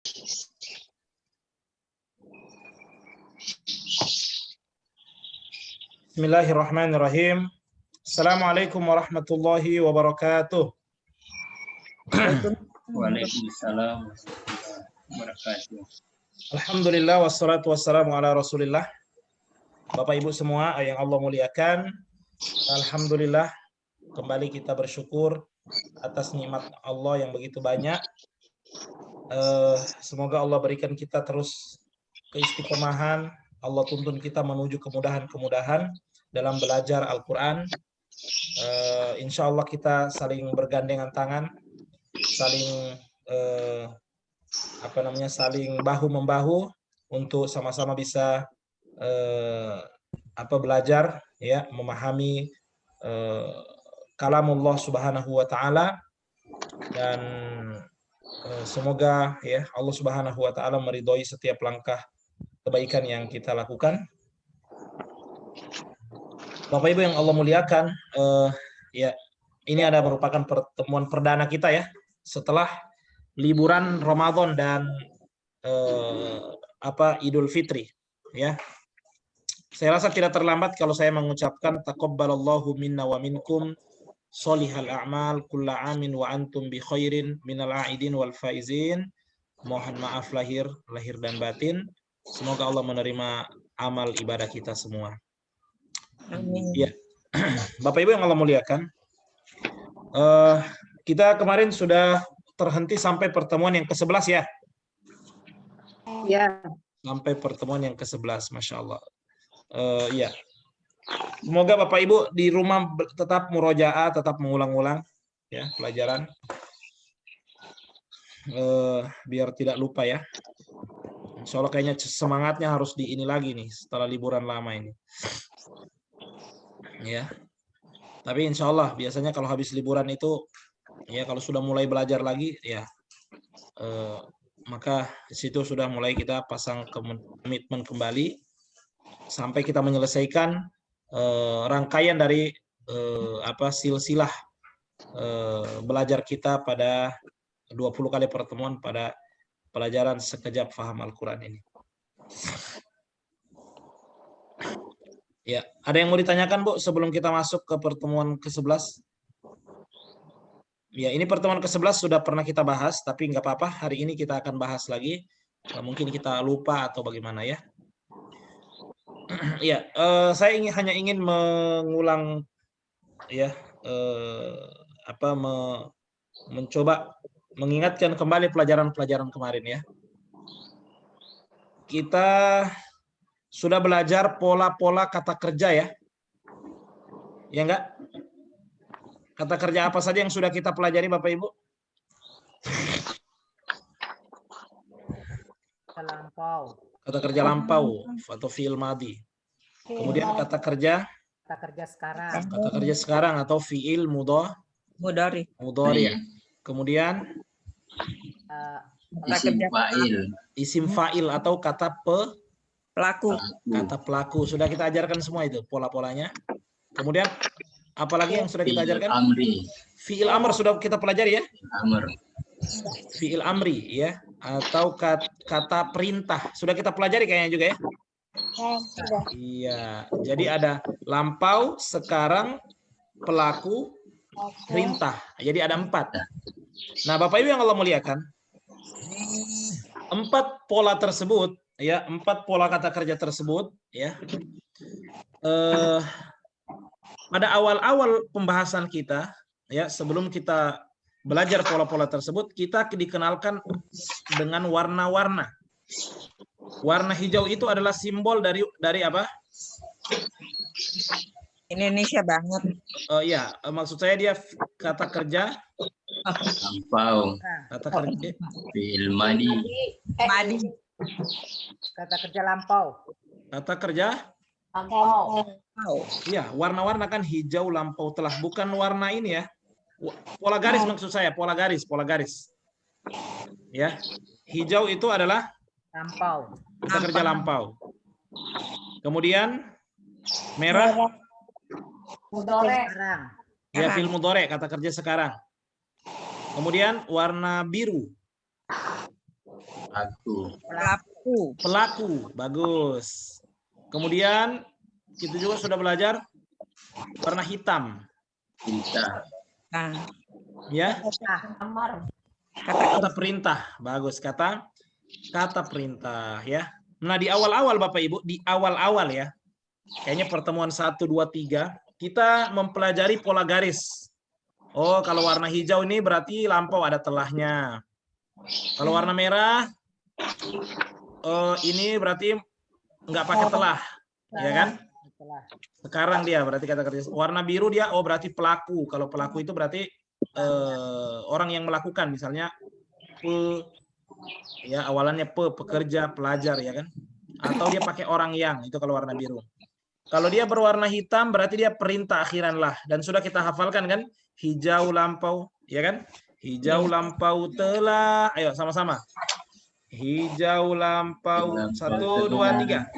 Bismillahirrahmanirrahim. Assalamualaikum warahmatullahi wabarakatuh. Waalaikumsalam warahmatullahi wabarakatuh. Alhamdulillah wassalatu wassalamu ala Rasulillah. Bapak Ibu semua yang Allah muliakan, alhamdulillah kembali kita bersyukur atas nikmat Allah yang begitu banyak. Semoga Allah berikan kita terus keistiqomahan, Allah tuntun kita menuju kemudahan-kemudahan dalam belajar Al-Quran. Insya Allah kita saling bergandengan tangan, saling saling bahu-membahu untuk sama-sama bisa belajar, ya, memahami kalamullah Subhanahu wa taala, dan semoga ya Allah Subhanahu wa taala meridhoi setiap langkah kebaikan yang kita lakukan. Bapak Ibu yang Allah muliakan, ya, ini merupakan pertemuan perdana kita ya setelah liburan Ramadan dan Idul Fitri, ya. Saya rasa tidak terlambat kalau saya mengucapkan taqabbalallahu minna wa minkum sholihal a'mal kulla amin wa antum bi khairin minal a'idin wal faizin. Mohon maaf lahir dan batin. Semoga Allah menerima amal ibadah kita semua. Amin. Ya. Bapak Ibu yang Allah muliakan, kita kemarin sudah terhenti sampai pertemuan yang ke-11 ya? Ya. Sampai pertemuan yang ke-11, Masya Allah. Ya. Semoga Bapak Ibu di rumah tetap murojaah, tetap mengulang-ulang ya pelajaran, biar tidak lupa ya. Insya Allah kayaknya semangatnya harus di ini lagi nih setelah liburan lama ini. Ya. Tapi insya Allah biasanya kalau habis liburan itu ya, kalau sudah mulai belajar lagi ya, maka di situ sudah mulai kita pasang komitmen kembali sampai kita menyelesaikan rangkaian dari silsilah belajar kita pada 20 kali pertemuan pada pelajaran sekejap faham Al-Quran ini. Ya, ada yang mau ditanyakan Bu sebelum kita masuk ke pertemuan ke-11? Ya, ini pertemuan ke-11 sudah pernah kita bahas, tapi nggak apa-apa, hari ini kita akan bahas lagi. Mungkin kita lupa atau bagaimana ya. Ya, saya hanya ingin mengulang ya, mencoba mengingatkan kembali pelajaran-pelajaran kemarin ya. Kita sudah belajar pola-pola kata kerja ya. Ya enggak? Kata kerja apa saja yang sudah kita pelajari Bapak Ibu? Lampau. Kata kerja lampau atau fi'il madhi. Kemudian kata kerja sekarang. Kata kerja sekarang atau fi'il mudhari. Kemudian isim fa'il atau kata pelaku. Kata pelaku sudah kita ajarkan semua itu pola-polanya. Kemudian apalagi yang sudah kita ajarkan? Fi'il amr sudah kita pelajari ya? Fi'il amri ya, atau kata perintah sudah kita pelajari kayaknya juga ya? Iya, jadi ada lampau, sekarang, pelaku, perintah. Jadi ada 4. Nah, Bapak Ibu yang Allah muliakan, 4 pola tersebut ya, 4 pola kata kerja tersebut ya, pada awal-awal pembahasan kita ya, sebelum kita belajar pola-pola tersebut, kita dikenalkan dengan warna-warna. Warna hijau itu adalah simbol dari apa? Indonesia banget. Ya, maksud saya dia kata kerja lampau. Kata kerja Fi'il madhi. Kata kerja lampau. Kata kerja Lampau. Iya, warna-warna kan hijau, lampau, telah. Bukan warna ini ya. Pola garis maksud saya, pola garis. Ya. Hijau itu adalah Lampau. kata kerja lampau. Kemudian merah Mudhari. ya, fi'il mudhari, kata kerja sekarang. Kemudian warna biru Aku. Pelaku. Pelaku. Bagus. Kemudian kita juga sudah belajar warna hitam. Cinta. Nah, Ya. Kamar. Kata perintah. Bagus. Kata perintah. Ya. Nah, di awal-awal Bapak Ibu, di awal-awal ya. Kayaknya pertemuan 1, 2, 3. Kita mempelajari pola garis. Oh, kalau warna hijau ini berarti lampau ada telahnya. Kalau warna merah, ini berarti nggak pakai telah, ya kan? Sekarang dia berarti kata kerja. Warna biru dia, oh berarti pelaku. Kalau pelaku itu berarti orang yang melakukan, misalnya ya awalannya pekerja, pelajar, ya kan? Atau dia pakai orang yang, itu kalau warna biru. Kalau dia berwarna hitam berarti dia perintah akhiran lah, dan sudah kita hafalkan kan? Hijau lampau, ya kan? Hijau lampau telah. Ayo sama-sama. Hijau lampau. 1, 2, 3.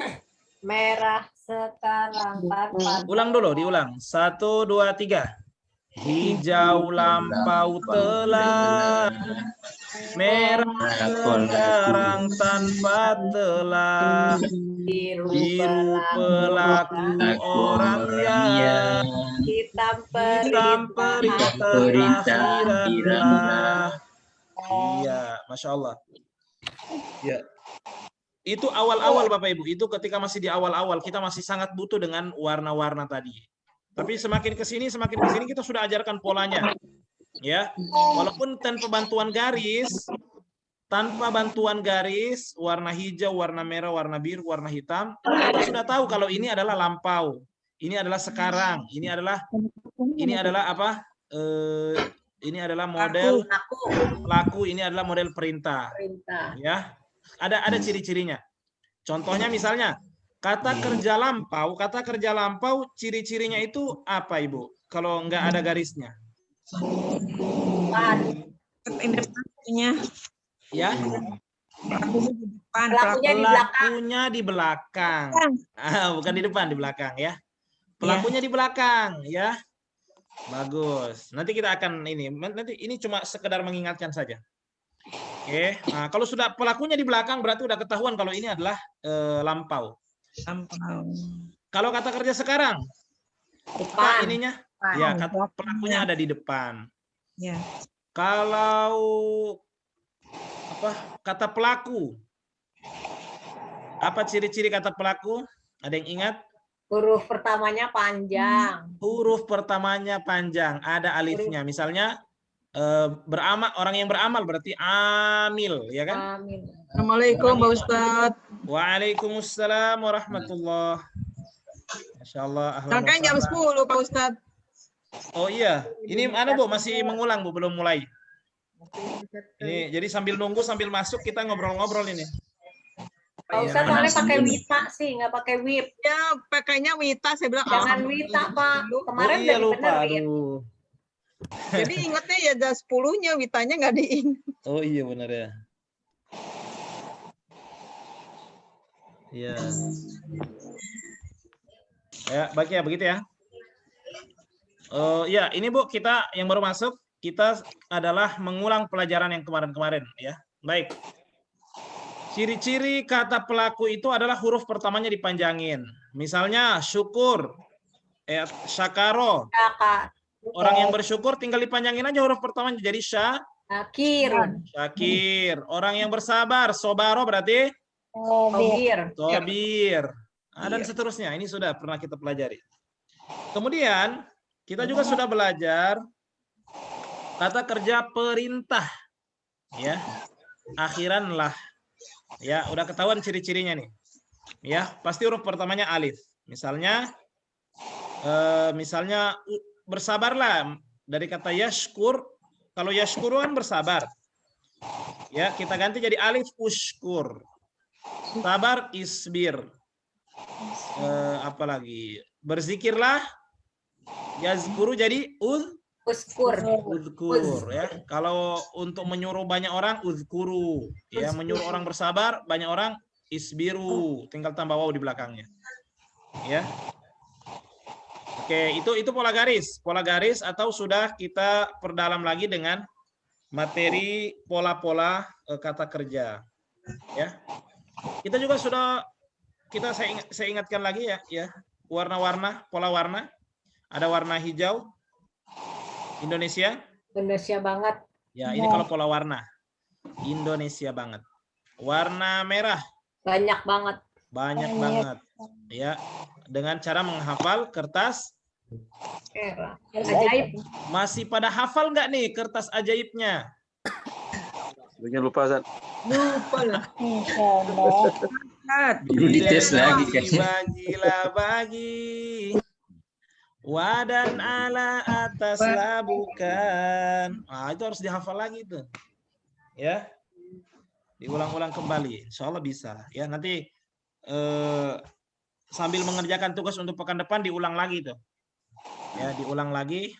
Merah sekarang tanpa. Ulang dulu, diulang. 1, 2, 3. Hijau lampau telah, merah sekarang tanpa telah, Biru biru pelaku orang yang, hitam hitam perintah akhirat. Iya, Masya Allah. Ya. Itu awal-awal Bapak Ibu, itu ketika masih di awal-awal kita masih sangat butuh dengan warna-warna tadi. Tapi semakin ke sini kita sudah ajarkan polanya. Ya. Walaupun tanpa bantuan garis, warna hijau, warna merah, warna biru, warna hitam, kita sudah tahu kalau ini adalah lampau. Ini adalah sekarang, ini adalah apa? Ini adalah model pelaku, ini adalah model perintah. Ya. Ada ciri-cirinya. Contohnya misalnya kata kerja lampau, ciri-cirinya itu apa, Ibu? Kalau nggak ada garisnya. Pelakunya. Ya. Pelakunya di belakang. Bukan di depan, di belakang ya. Pelakunya di belakang ya. Bagus. Nanti kita akan ini cuma sekedar mengingatkan saja. Oke. Nah, kalau sudah pelakunya di belakang berarti udah ketahuan kalau ini adalah lampau. Kalau kata kerja sekarang, depan. Ininya, ya pelakunya ada di depan. Ya. Kalau kata pelaku, apa ciri-ciri kata pelaku? Ada yang ingat? Huruf pertamanya panjang. Huruf pertamanya panjang, ada alifnya. Misalnya orang yang beramal berarti amil, ya kan? Amin. Assalamualaikum Pak Ustadz. Waalaikumsalam warahmatullahi. Masya Allah. Kan jam 10 Pak Ustadz. Oh iya, ini mana Bu? Masih mengulang Bu, belum mulai. Ini jadi sambil nunggu sambil masuk kita ngobrol-ngobrol ini. Pak Ustadz soalnya pakai Wita sih, nggak pakai WIP. Ya pakainya Wita, saya bilang. Jangan Wita Pak. Kemarin iya, udah lupa. dibenerin. Jadi ingatnya ya jam 10-nya, Witanya nggak diingat. Oh iya benar ya. Iya. Ya, baik ya, begitu ya. Ya, ini Bu, kita yang baru masuk, kita adalah mengulang pelajaran yang kemarin-kemarin ya. Baik. Ciri-ciri kata pelaku itu adalah huruf pertamanya dipanjangin. Misalnya syukur, syakaro. Orang yang bersyukur tinggal dipanjangin aja huruf pertamanya jadi Syakir. Orang yang bersabar, sobaro berarti Sobir. Dan seterusnya. Ini sudah pernah kita pelajari. Kemudian kita juga sudah belajar kata kerja perintah. Ya. Akhiran lah. Ya, udah ketahuan ciri-cirinya nih. Ya, pasti huruf pertamanya alif. Misalnya bersabarlah dari kata yashkur. Kalau yashkur kan bersabar. Ya, kita ganti jadi alif ushkur. Sabar isbir. Apalagi berzikirlah yazkuru jadi uzkur ya. Kalau untuk menyuruh banyak orang uzkuru ya, menyuruh orang bersabar banyak orang isbiru, tinggal tambah waw di belakangnya ya. Oke, itu pola garis atau sudah kita perdalam lagi dengan materi pola-pola kata kerja. Ya. Kita juga sudah saya ingatkan lagi ya, warna-warna, pola warna. Ada warna hijau Indonesia. Indonesia banget. Ya, ini kalau pola warna Indonesia banget. Warna merah Banyak banget. banyak banget. Ya, dengan cara menghafal kertas. Ajaib. Masih pada hafal nggak nih kertas ajaibnya? Jangan lupa, Zat. Lupa lah. Belum dites lagi kayaknya. Bagilah bagi. Wadan ala atas labukan. Nah, itu harus dihafal lagi tuh. Ya. Diulang-ulang kembali. Insya Allah bisa. Ya, nanti sambil mengerjakan tugas untuk pekan depan diulang lagi tuh. Ya, diulang lagi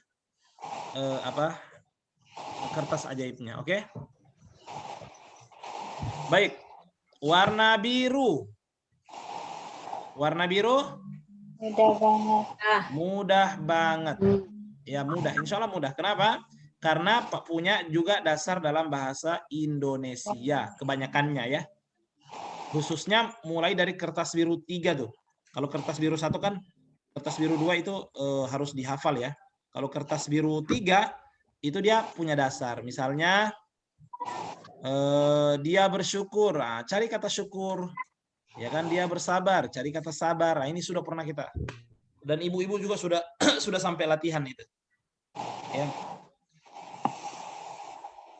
kertas ajaibnya, oke? Baik. Warna biru. Warna biru Mudah banget. mudah banget. Ya, mudah. Insya Allah mudah. Kenapa? Karena Pak punya juga dasar dalam bahasa Indonesia kebanyakannya ya. Khususnya mulai dari kertas biru 3 tuh. Kalau kertas biru 1 kan, kertas biru 2 itu harus dihafal ya. Kalau kertas biru 3 itu dia punya dasar. Misalnya dia bersyukur, cari kata syukur. Ya kan, dia bersabar, cari kata sabar. Nah, ini sudah pernah kita. Dan ibu-ibu juga sudah sudah sampai latihan itu. Ya.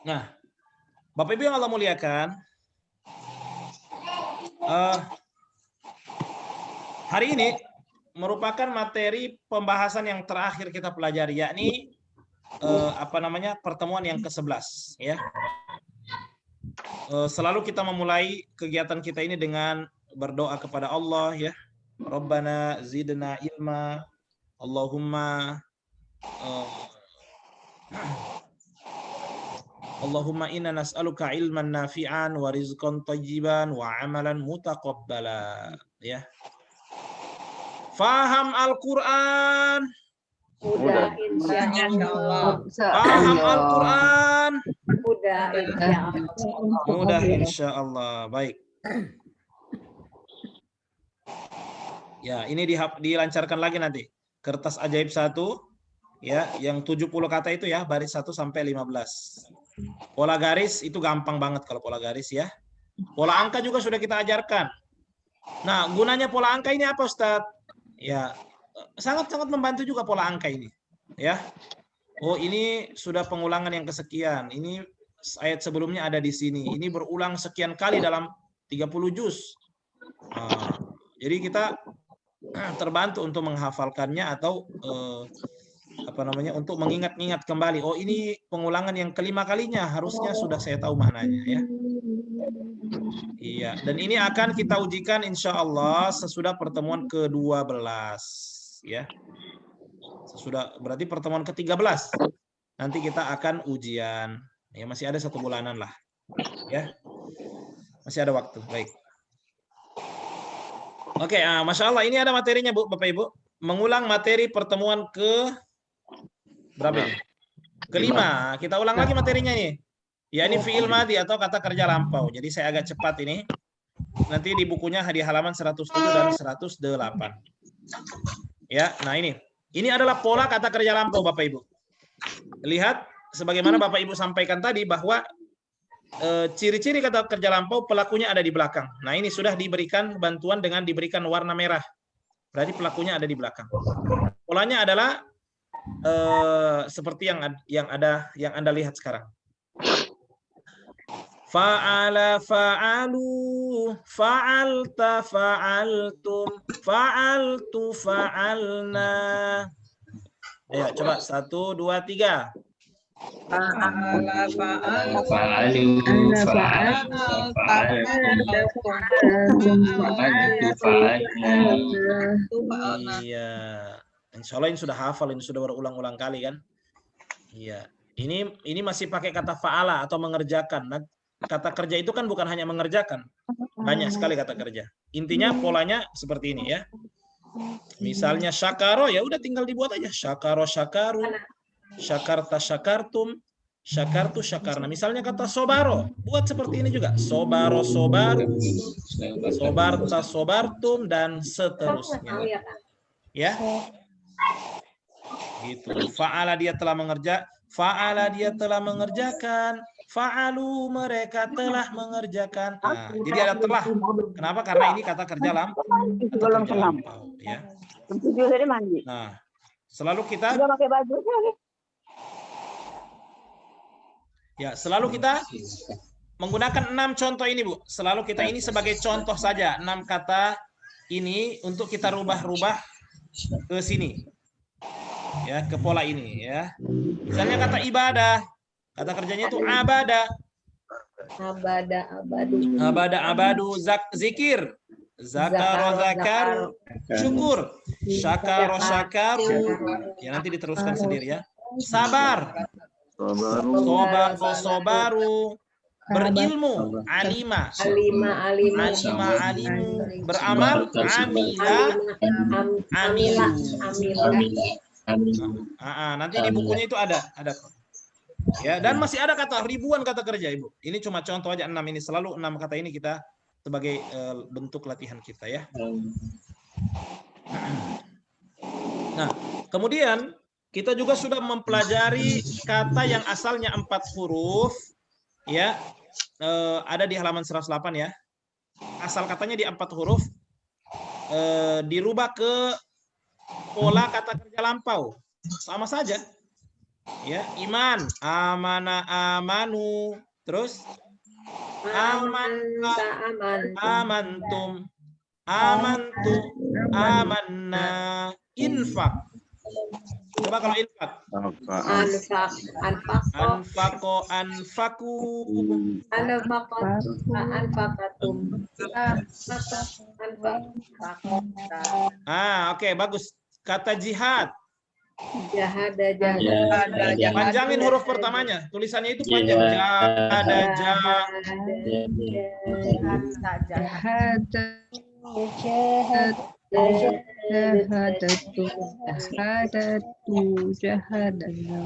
Nah, Bapak Ibu yang Allah muliakan, hari ini merupakan materi pembahasan yang terakhir kita pelajari, yakni pertemuan yang ke-11 ya. Selalu kita memulai kegiatan kita ini dengan berdoa kepada Allah ya. Rabbana zidna ilma. Allahumma inna nas'aluka ilman nafi'an wa rizqan thayyiban wa amalan mutaqabbala ya. Faham Al-Qur'an. Mudah insyaallah. Paham Al-Qur'an. Mudah insyaallah. Mudah insyaallah. Baik. Ya, ini dilancarkan lagi nanti. Kertas ajaib 1 ya, yang 70 kata itu ya, baris 1 sampai 15. Pola garis itu gampang banget kalau pola garis ya. Pola angka juga sudah kita ajarkan. Nah, gunanya pola angka ini apa, Ustaz? Ya, sangat-sangat membantu juga pola angka ini. Ya. Oh, ini sudah pengulangan yang kesekian. Ini ayat sebelumnya ada di sini. Ini berulang sekian kali dalam 30 juz. Nah, jadi kita terbantu untuk menghafalkannya atau untuk mengingat-ingat kembali. Oh, ini pengulangan yang kelima kalinya, harusnya sudah saya tahu maknanya ya. Iya, dan ini akan kita ujikan insya Allah sesudah pertemuan ke-12 ya. Sesudah, berarti pertemuan ke-13 nanti kita akan ujian. Ya, masih ada 1 bulanan lah ya. Masih ada waktu. Baik. Oke, Masya Allah, ini ada materinya Bu, Bapak Ibu. Mengulang materi pertemuan berapa ini? Kelima. Kita ulang lagi materinya nih. Ya, ini fi'il madhi atau kata kerja lampau. Jadi saya agak cepat ini. Nanti di bukunya di halaman 107 dan 108. Ya, nah ini. Ini adalah pola kata kerja lampau Bapak Ibu. Lihat, sebagaimana Bapak Ibu sampaikan tadi bahwa ciri-ciri kata kerja lampau pelakunya ada di belakang. Nah, ini sudah diberikan bantuan dengan diberikan warna merah. Berarti pelakunya ada di belakang. Polanya adalah seperti yang Anda lihat sekarang. Fa'ala fa'alu, fa'alta fa'altum, fa'altu fa'alna. Ayo coba 1 2 3. Iya, insya Allah ini sudah hafal, ini sudah berulang-ulang kali kan. Iya, ini masih pakai kata fa'ala atau mengerjakan. Nah, kata kerja itu kan bukan hanya mengerjakan, banyak sekali kata kerja. Intinya polanya seperti ini ya. Misalnya syakaro, ya udah tinggal dibuat aja. Syakaro syakaru, syakarta syakartum, syakartu syakarna. Misalnya kata sobaro, buat seperti ini juga. Sobaro sobaru, sobarta sobartum, dan seterusnya. Ya. Gitu. Fa'ala dia telah fa'ala dia telah mengerjakan, fa'alu mereka telah mengerjakan. Nah, jadi ada telah. Kenapa? Karena ini kata kerja lampau. Ya. Nah, selalu kita menggunakan 6 contoh ini, Bu. Selalu kita ini sebagai contoh saja, 6 kata ini untuk kita rubah-rubah ke sini. Ya, ke pola ini ya. Misalnya kata ibadah, kata kerjanya itu abada. Abada abadu, zikir. Zakaro zakaru, syukur. Syakaro syakaru. Ya, nanti diteruskan sendiri ya. Sabar. Sobaro sobaru. Berilmu, alima alimu. Beramal, amila. Nanti di bukunya itu ada. Ya, dan masih ada ribuan kata kerja, Ibu. Ini cuma contoh aja 6 ini. Selalu 6 kata ini kita sebagai bentuk latihan kita ya. Nah, kemudian kita juga sudah mempelajari kata yang asalnya 4 huruf ya. Ada di halaman 108 ya. Asal katanya di 4 huruf dirubah ke pola kata kerja lampau. Sama saja. Ya, iman, amana, amanu. Terus amantum, amantu, amanna. Infak. Coba kalau infak. Anfaqo, anfaku. Oke, bagus. Kata jihad. Jahada. Panjangin huruf pertamanya. Tulisannya itu panjang.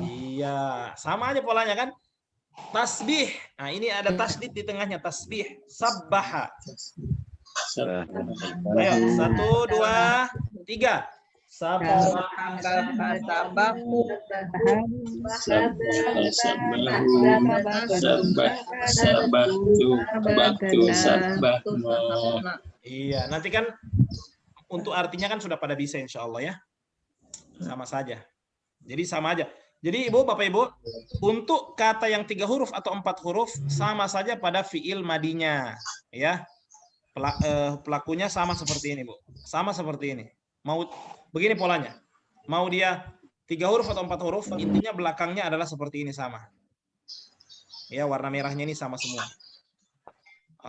Iya, sama aja polanya kan? Tasbih. Nah, ini ada tasdid di tengahnya, tasbih. Sabbaha. Ayo, 1, 2, 3. Iya, nanti kan untuk artinya kan sudah pada bisa insya Allah ya. Sama saja. Jadi sama aja. Jadi Ibu, Bapak Ibu, untuk kata yang 3 huruf atau 4 huruf sama saja pada fiil madinya, ya. Pelakunya sama seperti ini, Bu. Sama seperti ini. Mau begini polanya. Mau dia 3 huruf atau 4 huruf, intinya belakangnya adalah seperti ini sama. Ya, warna merahnya ini sama semua.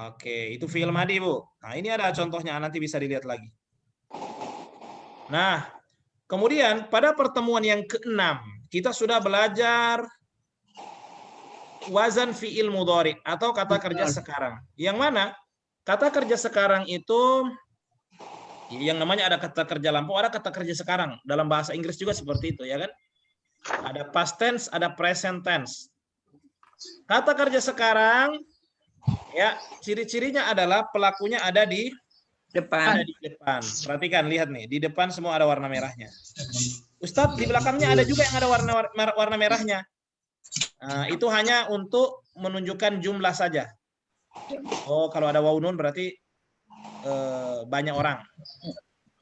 Oke, itu fiil madi, Bu. Nah, ini ada contohnya, nanti bisa dilihat lagi. Nah, kemudian pada pertemuan yang ke-6, kita sudah belajar wazan fiil mudhari atau kata kerja sekarang. Yang mana? Kata kerja sekarang itu yang namanya ada kata kerja lampau, ada kata kerja sekarang. Dalam bahasa Inggris juga seperti itu, ya kan? Ada past tense, ada present tense. Kata kerja sekarang, ya, ciri-cirinya adalah pelakunya ada di depan. Ada di depan. Perhatikan, lihat nih, di depan semua ada warna merahnya. Ustadz, di belakangnya ada juga yang ada warna merahnya. Itu hanya untuk menunjukkan jumlah saja. Oh, kalau ada waw nun berarti banyak orang.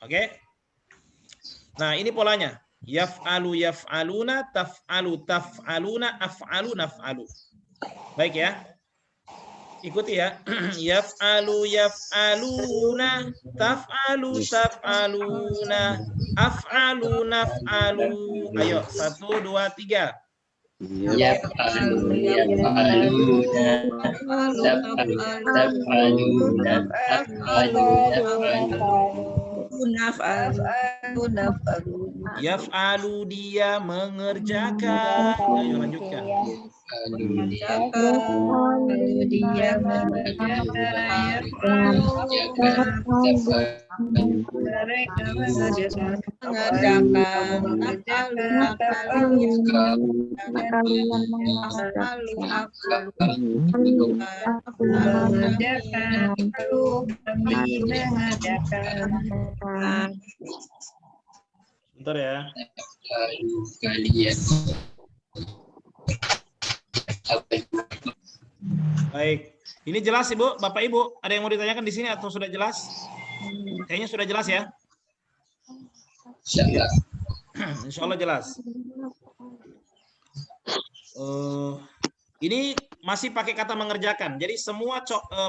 Oke? Nah, ini polanya. Yaf'alu yaf'aluna, taf'alu taf'aluna, af'alu naf'alu. Baik ya. Ikuti ya. Yaf'alu yaf'aluna, taf'alu taf'aluna, af'alu naf'alu. Ayo, 1, 2, 3. Yaf'alu yaf'aluna, taf'aluna, af'alu naf'alu. Yaf'alu dia mengerjakan. Ayo lanjutkan. Bentar ya. Kalian. Baik. Ini jelas Ibu, Bapak Ibu, ada yang mau ditanyakan di sini atau sudah jelas? Kayaknya sudah jelas ya. Insyaallah. Insya Allah jelas. Ini masih pakai kata mengerjakan. Jadi semua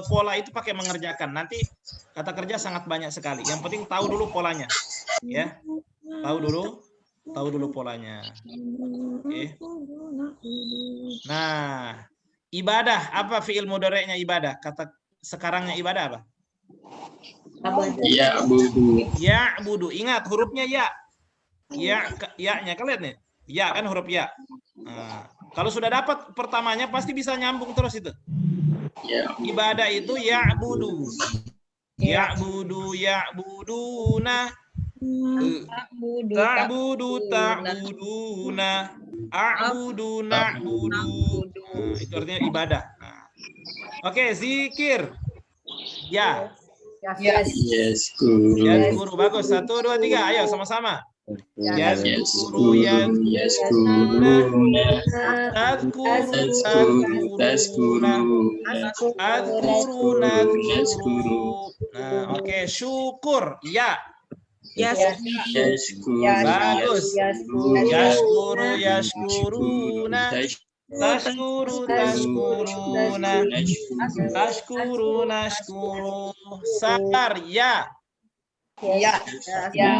pola itu pakai mengerjakan. Nanti kata kerja sangat banyak sekali. Yang penting tahu dulu polanya, ya. Tahu dulu polanya. Oke. Nah, ibadah apa fiil mudhari'nya ibadah? Kata sekarangnya ibadah apa? Ya budu. Ya budu. Ingat hurufnya ya. Ya-nya kalian nih. Ya kan huruf ya. Nah, kalau sudah dapat pertamanya pasti bisa nyambung terus itu. Ya. Ibadah itu ya budu. Ya budu, ya buduna. Ta'buduna. A'budu, na'budu. Nah, itu artinya ibadah. Nah. Oke, zikir. Ya. Yes, guru. Ya guru bagus. 1, 2, 3. Ayo sama-sama. Ya Yes, guru, ya guru. Yes, guru. Nah, oke, syukur. Ya. Yes, guru. Bagus. Yashkuru, yashkuruna. Tashkuru, tashkuruna. Tashkuru, nashkuru. Sabar, ya. Yasbiru,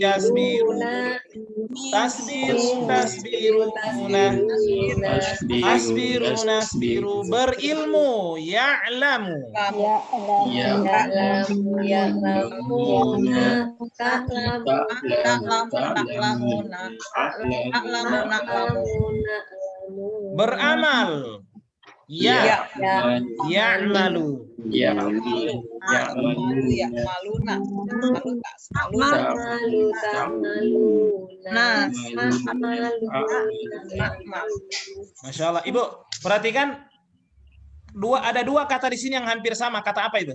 yasbiruna. Tasbiru, tasbiruna. Asbiru, nasbiru. Berilmu, ya'lamu. Beramal, ya. Ya'malu. Masya Allah. Ibu, perhatikan ada dua kata di sini yang hampir sama. Kata apa itu?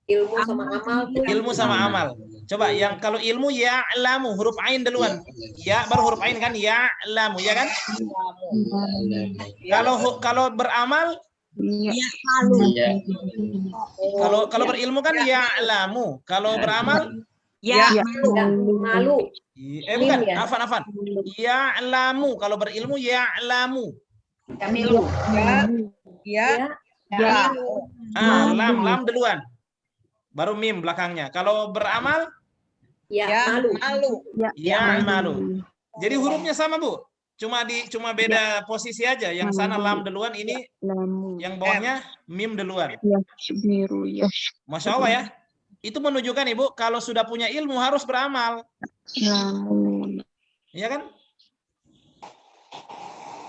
Ilmu sama amal. Ilmu sama amal. Coba yang kalau ilmu ya'lamu, huruf ain duluan. Ya baru huruf ain kan ya'lamu, ya kan? Kalau beramal kalau berilmu kan ya'lamu. Kalau beramal Malu. bukan, afan. Ya'lamu. Kalau berilmu ya'lamu. Lam duluan. Baru mim belakangnya. Kalau beramal malu. Jadi hurufnya sama, Bu. Cuma beda posisi aja. Yang sana lam duluan, ini yang bawahnya mim duluan. Masya Allah ya. Itu menunjukkan Ibu kalau sudah punya ilmu harus beramal. Iya kan?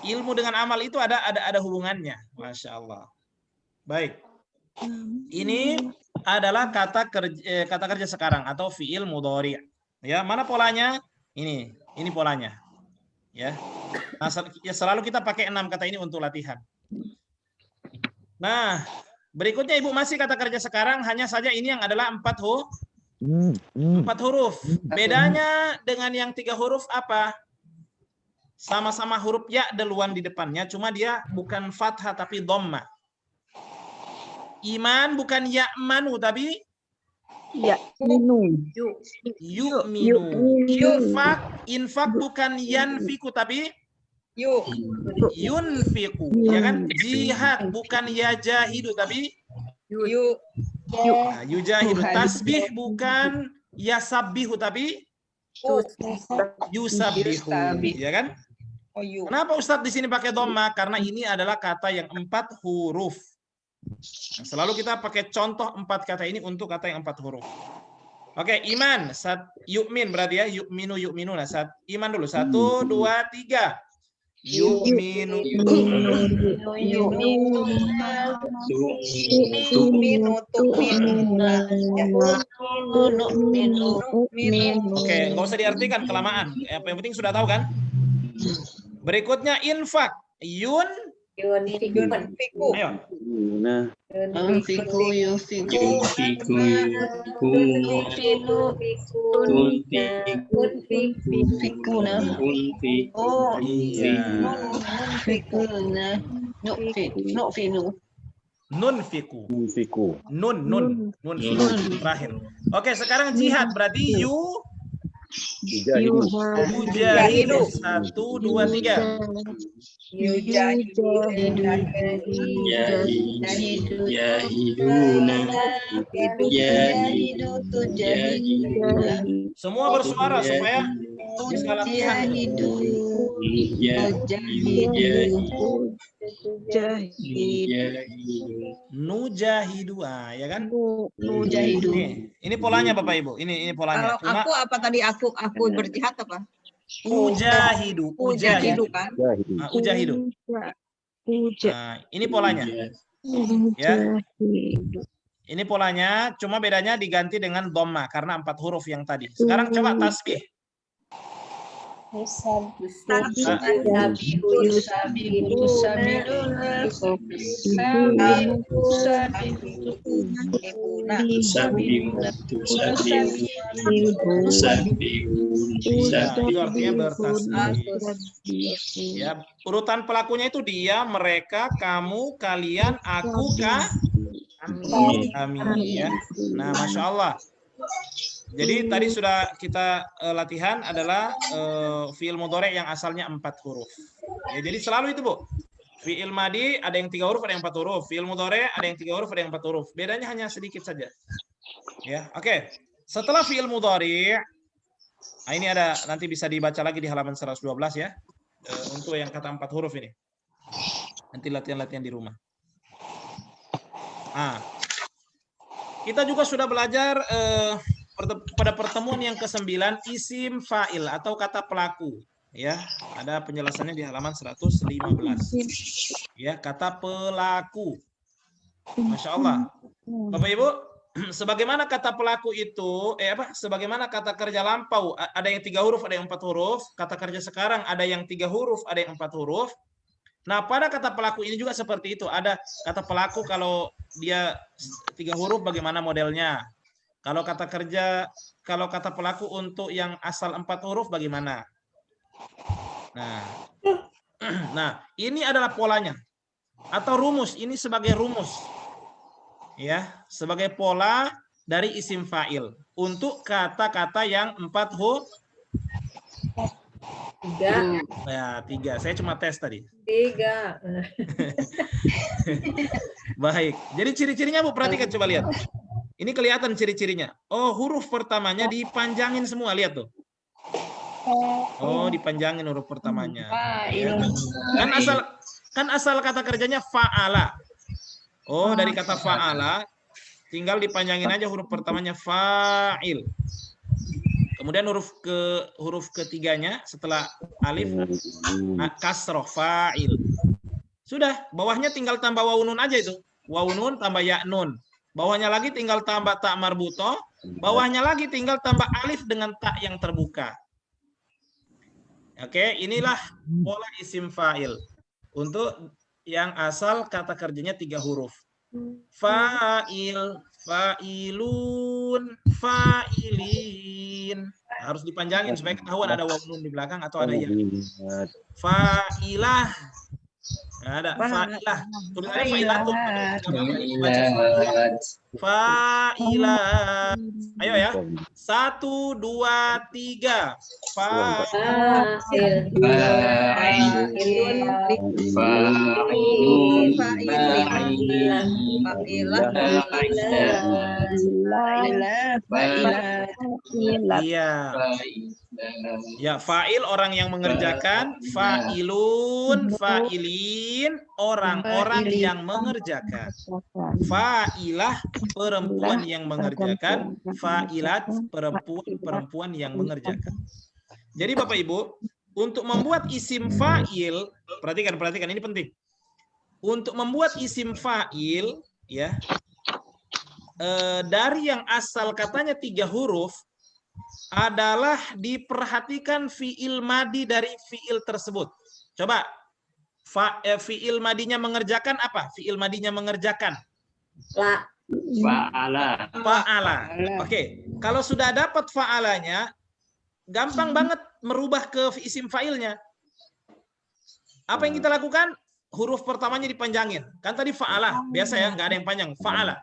Ilmu dengan amal itu ada hubungannya. Masya Allah. Baik. Ini adalah kata kerja sekarang atau fiil mudhari'. Ya, mana polanya? Ini polanya. Ya. Nah, selalu kita pakai 6 kata ini untuk latihan. Nah, berikutnya Ibu masih kata kerja sekarang, hanya saja ini yang adalah 4 huruf. Bedanya dengan yang 3 huruf apa? Sama-sama huruf ya duluan di depannya, cuma dia bukan fathah tapi dhamma. Iman bukan ya'manu tapi yu'minu. Infak bukan yanfiku tapi yunfiku, ya kan? Jihad bukan yajahidu tapi yujahidu. Tasbih bukan yasabbihu tapi yusabbihu, ya kan? Kenapa Ustadz di sini pakai dhamma? Karena ini adalah kata yang 4 huruf. Selalu kita pakai contoh 4 kata ini untuk kata yang 4 huruf. Oke, iman. Yu'min berarti ya. Yu'minu. Nah, iman dulu. 1, 2, 3. Yu'minu. Oke, nggak usah diartikan kelamaan. Yang penting sudah tahu kan? Berikutnya infak. Yunfikun. Ayo. Nah, Yunfiku Nunfiku. Fiku. Nun terakhir. Oke, sekarang jihad berarti yujahidu. 1, 2, 3. Yahiduna. Semua bersuara supaya bisa latihan. Nujahidu, ya kan? Nujahidu. Ini polanya Bapak Ibu. Ini polanya. Kalau aku apa tadi aku berjihad apa? Ujahidu. Kan? Ujahidu. Nah, ini polanya. Ya. Ini polanya, cuma bedanya diganti dengan dhamma karena 4 huruf yang tadi. Sekarang coba tasbih. Itu artinya bertasbih. Ya, urutan pelakunya itu dia, mereka, kamu, kalian, aku, kami. Ya. Nah, Masya Allah. Jadi tadi sudah kita latihan adalah fi'il mudhari' yang asalnya 4 huruf. Ya, jadi selalu itu, Bu. Fi'il madi ada yang 3 huruf, ada yang 4 huruf. Fi'il mudhari' ada yang 3 huruf, ada yang 4 huruf. Bedanya hanya sedikit saja. Ya, oke. Setelah fi'il mudhari', nah ini ada, nanti bisa dibaca lagi di halaman 112 ya. Untuk yang kata 4 huruf ini. Nanti latihan-latihan di rumah. Nah, kita juga sudah belajar pada pertemuan yang ke-9 isim fa'il atau kata pelaku, ya. Ada penjelasannya di halaman 115. Ya, kata pelaku. Masya Allah. Bapak Ibu, sebagaimana kata pelaku itu, sebagaimana kata kerja lampau, ada yang 3 huruf, ada yang 4 huruf. Kata kerja sekarang ada yang 3 huruf, ada yang 4 huruf. Nah, pada kata pelaku ini juga seperti itu. Ada kata pelaku kalau dia 3 huruf bagaimana modelnya? Kalau kata kerja, kalau kata pelaku untuk yang asal 4 huruf bagaimana? Nah, ini adalah polanya atau rumus. Ini sebagai rumus, ya, sebagai pola dari isim fa'il untuk kata-kata yang 4 huruf. 3. Ya, 3. Saya cuma tes tadi. 3. Baik. Jadi ciri-cirinya Bu perhatikan, coba lihat. Ini kelihatan ciri-cirinya. Oh, huruf pertamanya dipanjangin semua, lihat tuh. Oh, dipanjangin huruf pertamanya. Ya. Kan asal kata kerjanya fa'ala. Oh, dari kata fa'ala tinggal dipanjangin aja huruf pertamanya fa'il. Kemudian huruf ketiganya setelah alif kasroh fa'il. Sudah, bawahnya tinggal tambah wawunun aja itu. Wawunun tambah ya nun. Bawahnya lagi tinggal tambah tak marbutoh. Bawahnya lagi tinggal tambah alif dengan tak yang terbuka. Oke, inilah pola isim fa'il. Untuk yang asal kata kerjanya 3 huruf. Fa'il, fa'ilun, fa'ilin. Harus dipanjangin supaya ketahuan ada waw nun di belakang atau ada ya. Fa'ilah. Ada fa'ilah. Tulisannya fa'ilatun. Fa'ilah. Ayo ya. 1, 2, 3. Fa'il. Iya. Ya, fa'il orang yang mengerjakan, fa'ilun, fa'ilin orang-orang yang mengerjakan. Fa'ilah perempuan yang mengerjakan, fa'ilat perempuan yang mengerjakan. Jadi Bapak Ibu, Untuk membuat isim fa'il, perhatikan ini penting. Untuk membuat isim fa'il, ya, dari yang asal katanya 3 huruf adalah diperhatikan fiil madi dari fiil tersebut. Coba fiil madinya mengerjakan apa? Fiil madinya mengerjakan. Fa'ala. Fa'ala. Oke, kalau sudah dapat fa'alanya, gampang banget merubah ke isim fa'ilnya. Apa yang kita lakukan? Huruf pertamanya dipanjangin. Kan tadi fa'ala, biasa ya, nggak ada yang panjang. Fa'ala.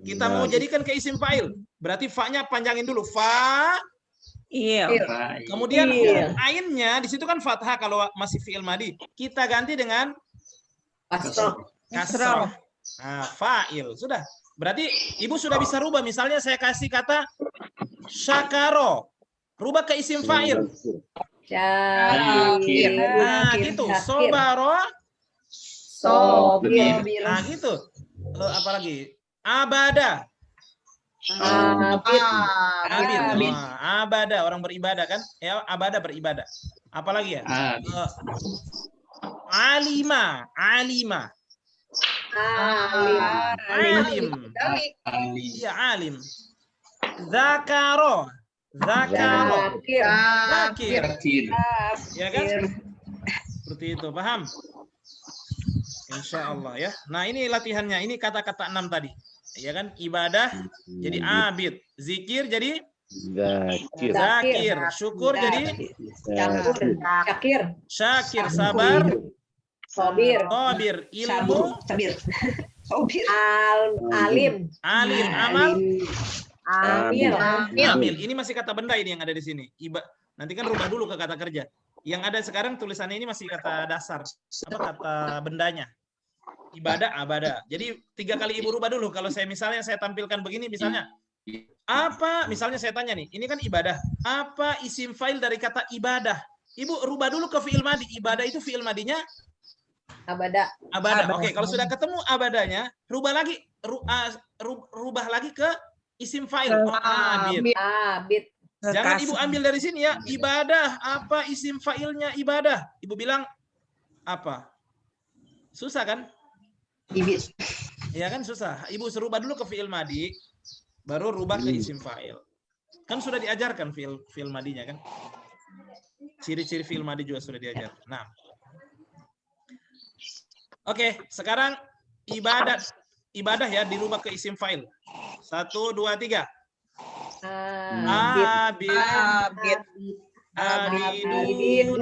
Kita mau jadikan ke isim fa'il. Berarti fa-nya panjangin dulu. Fa. Iya. Kemudian huruf ainnya di situ kan fathah kalau masih fi'il madi. Kita ganti dengan kasrah. Nah, fa'il. Sudah. Berarti ibu sudah bisa rubah. Misalnya saya kasih kata syakaro. Rubah ke isim fa'il. Syakir. Nah, gitu. Sobaro. Sobir. Nah, gitu. Apalagi? Abada. Abid. Abid. Abada, orang beribadah kan? Ya, abada beribadah. Apalagi ya? Alima. Alim. Alim. Iya, alim. Zakaro. Zakir. Ya kan? Seperti itu, paham? Insya Allah ya. Nah, ini latihannya. Ini kata-kata 6 tadi. Ya kan? Ibadah jadi abid, zikir jadi zakir, syukur jadi syakir, sabar sobir, ilmu alim, amal amil. Ini masih kata benda ini yang ada di sini. Nanti kan rubah dulu ke kata kerja. Yang ada sekarang tulisannya ini masih kata dasar. Apa kata bendanya? Ibadah, abada. Jadi 3 kali ibu rubah dulu. Kalau saya tampilkan begini, misalnya apa? Misalnya saya tanya nih, ini kan ibadah. Apa isim fa'il dari kata ibadah? Ibu rubah dulu ke fi'il madi. Ibadah itu fi'il madinya abada. Oke, kalau sudah ketemu abadanya, rubah lagi ke isim fa'il. Abid. Jangan ibu ambil dari sini ya. Ibadah, apa isim fa'ilnya ibadah? Ibu bilang apa? Susah kan? Ya kan susah. Ibu rubah dulu ke fi'il madi, baru rubah ke isim fa'il. Kan sudah diajarkan fi'il madinya kan? Ciri-ciri fi'il madi juga sudah diajar. Nah. Oke, sekarang ibadah ya dirubah ke isim fa'il. 1, 2, 3. Abidun.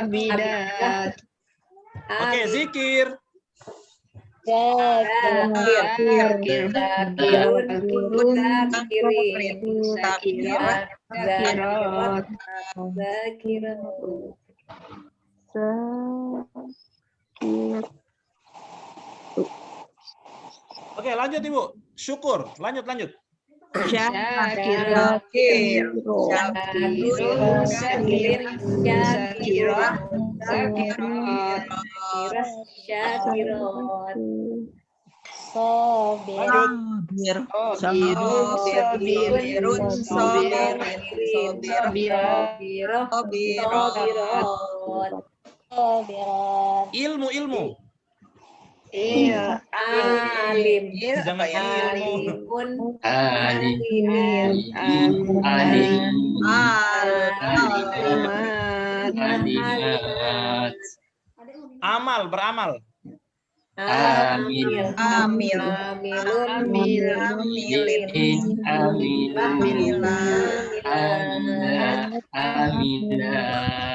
Abidat. Oke, zikir. Oke, lanjut Ibu. Syukur. Lanjut. Ilmu. Iya. Alim. Jangan ilmu. Amal, beramal.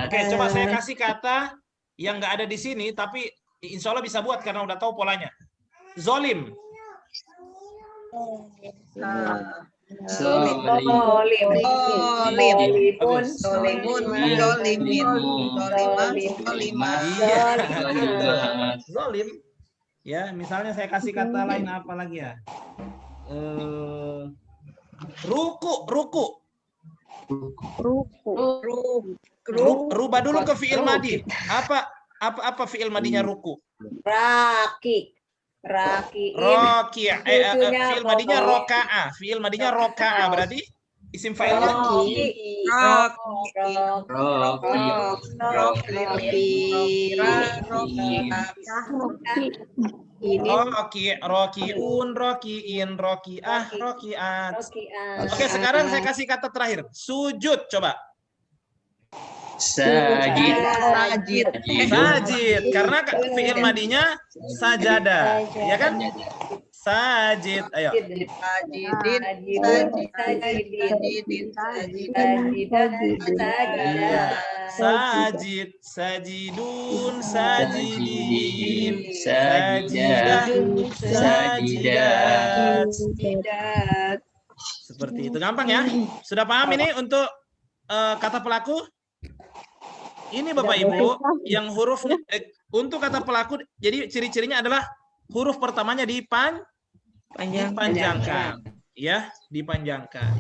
Oke, coba saya kasih kata yang nggak ada di sini, tapi insya Allah bisa buat karena udah tahu polanya. Zolim. Zolim. Ya, misalnya saya kasih kata lain apa lagi ya? Ruku. Rubah dulu ke fi'il madi. Apa fi'il madinya ruku? Rakik. Rakiin. Fi'il madinya roka'a. Fi'il madinya roka'a berarti isim fa'ilnya rokiun, rokiin, rokiah, rokiat. Oke, sekarang saya kasih kata terakhir. Sujud, coba. Sajid. Sajid, karena fi'il madinya sajada, ya kan? Sajid, ayo. Sajid, sajidun, sajidin, sajidah, sajidat. Seperti itu, gampang ya? Sudah paham ini untuk kata pelaku? Ini Bapak Ibu, yang hurufnya untuk kata pelaku, jadi ciri-cirinya adalah huruf pertamanya dipanjangkan, ya, dipanjangkan.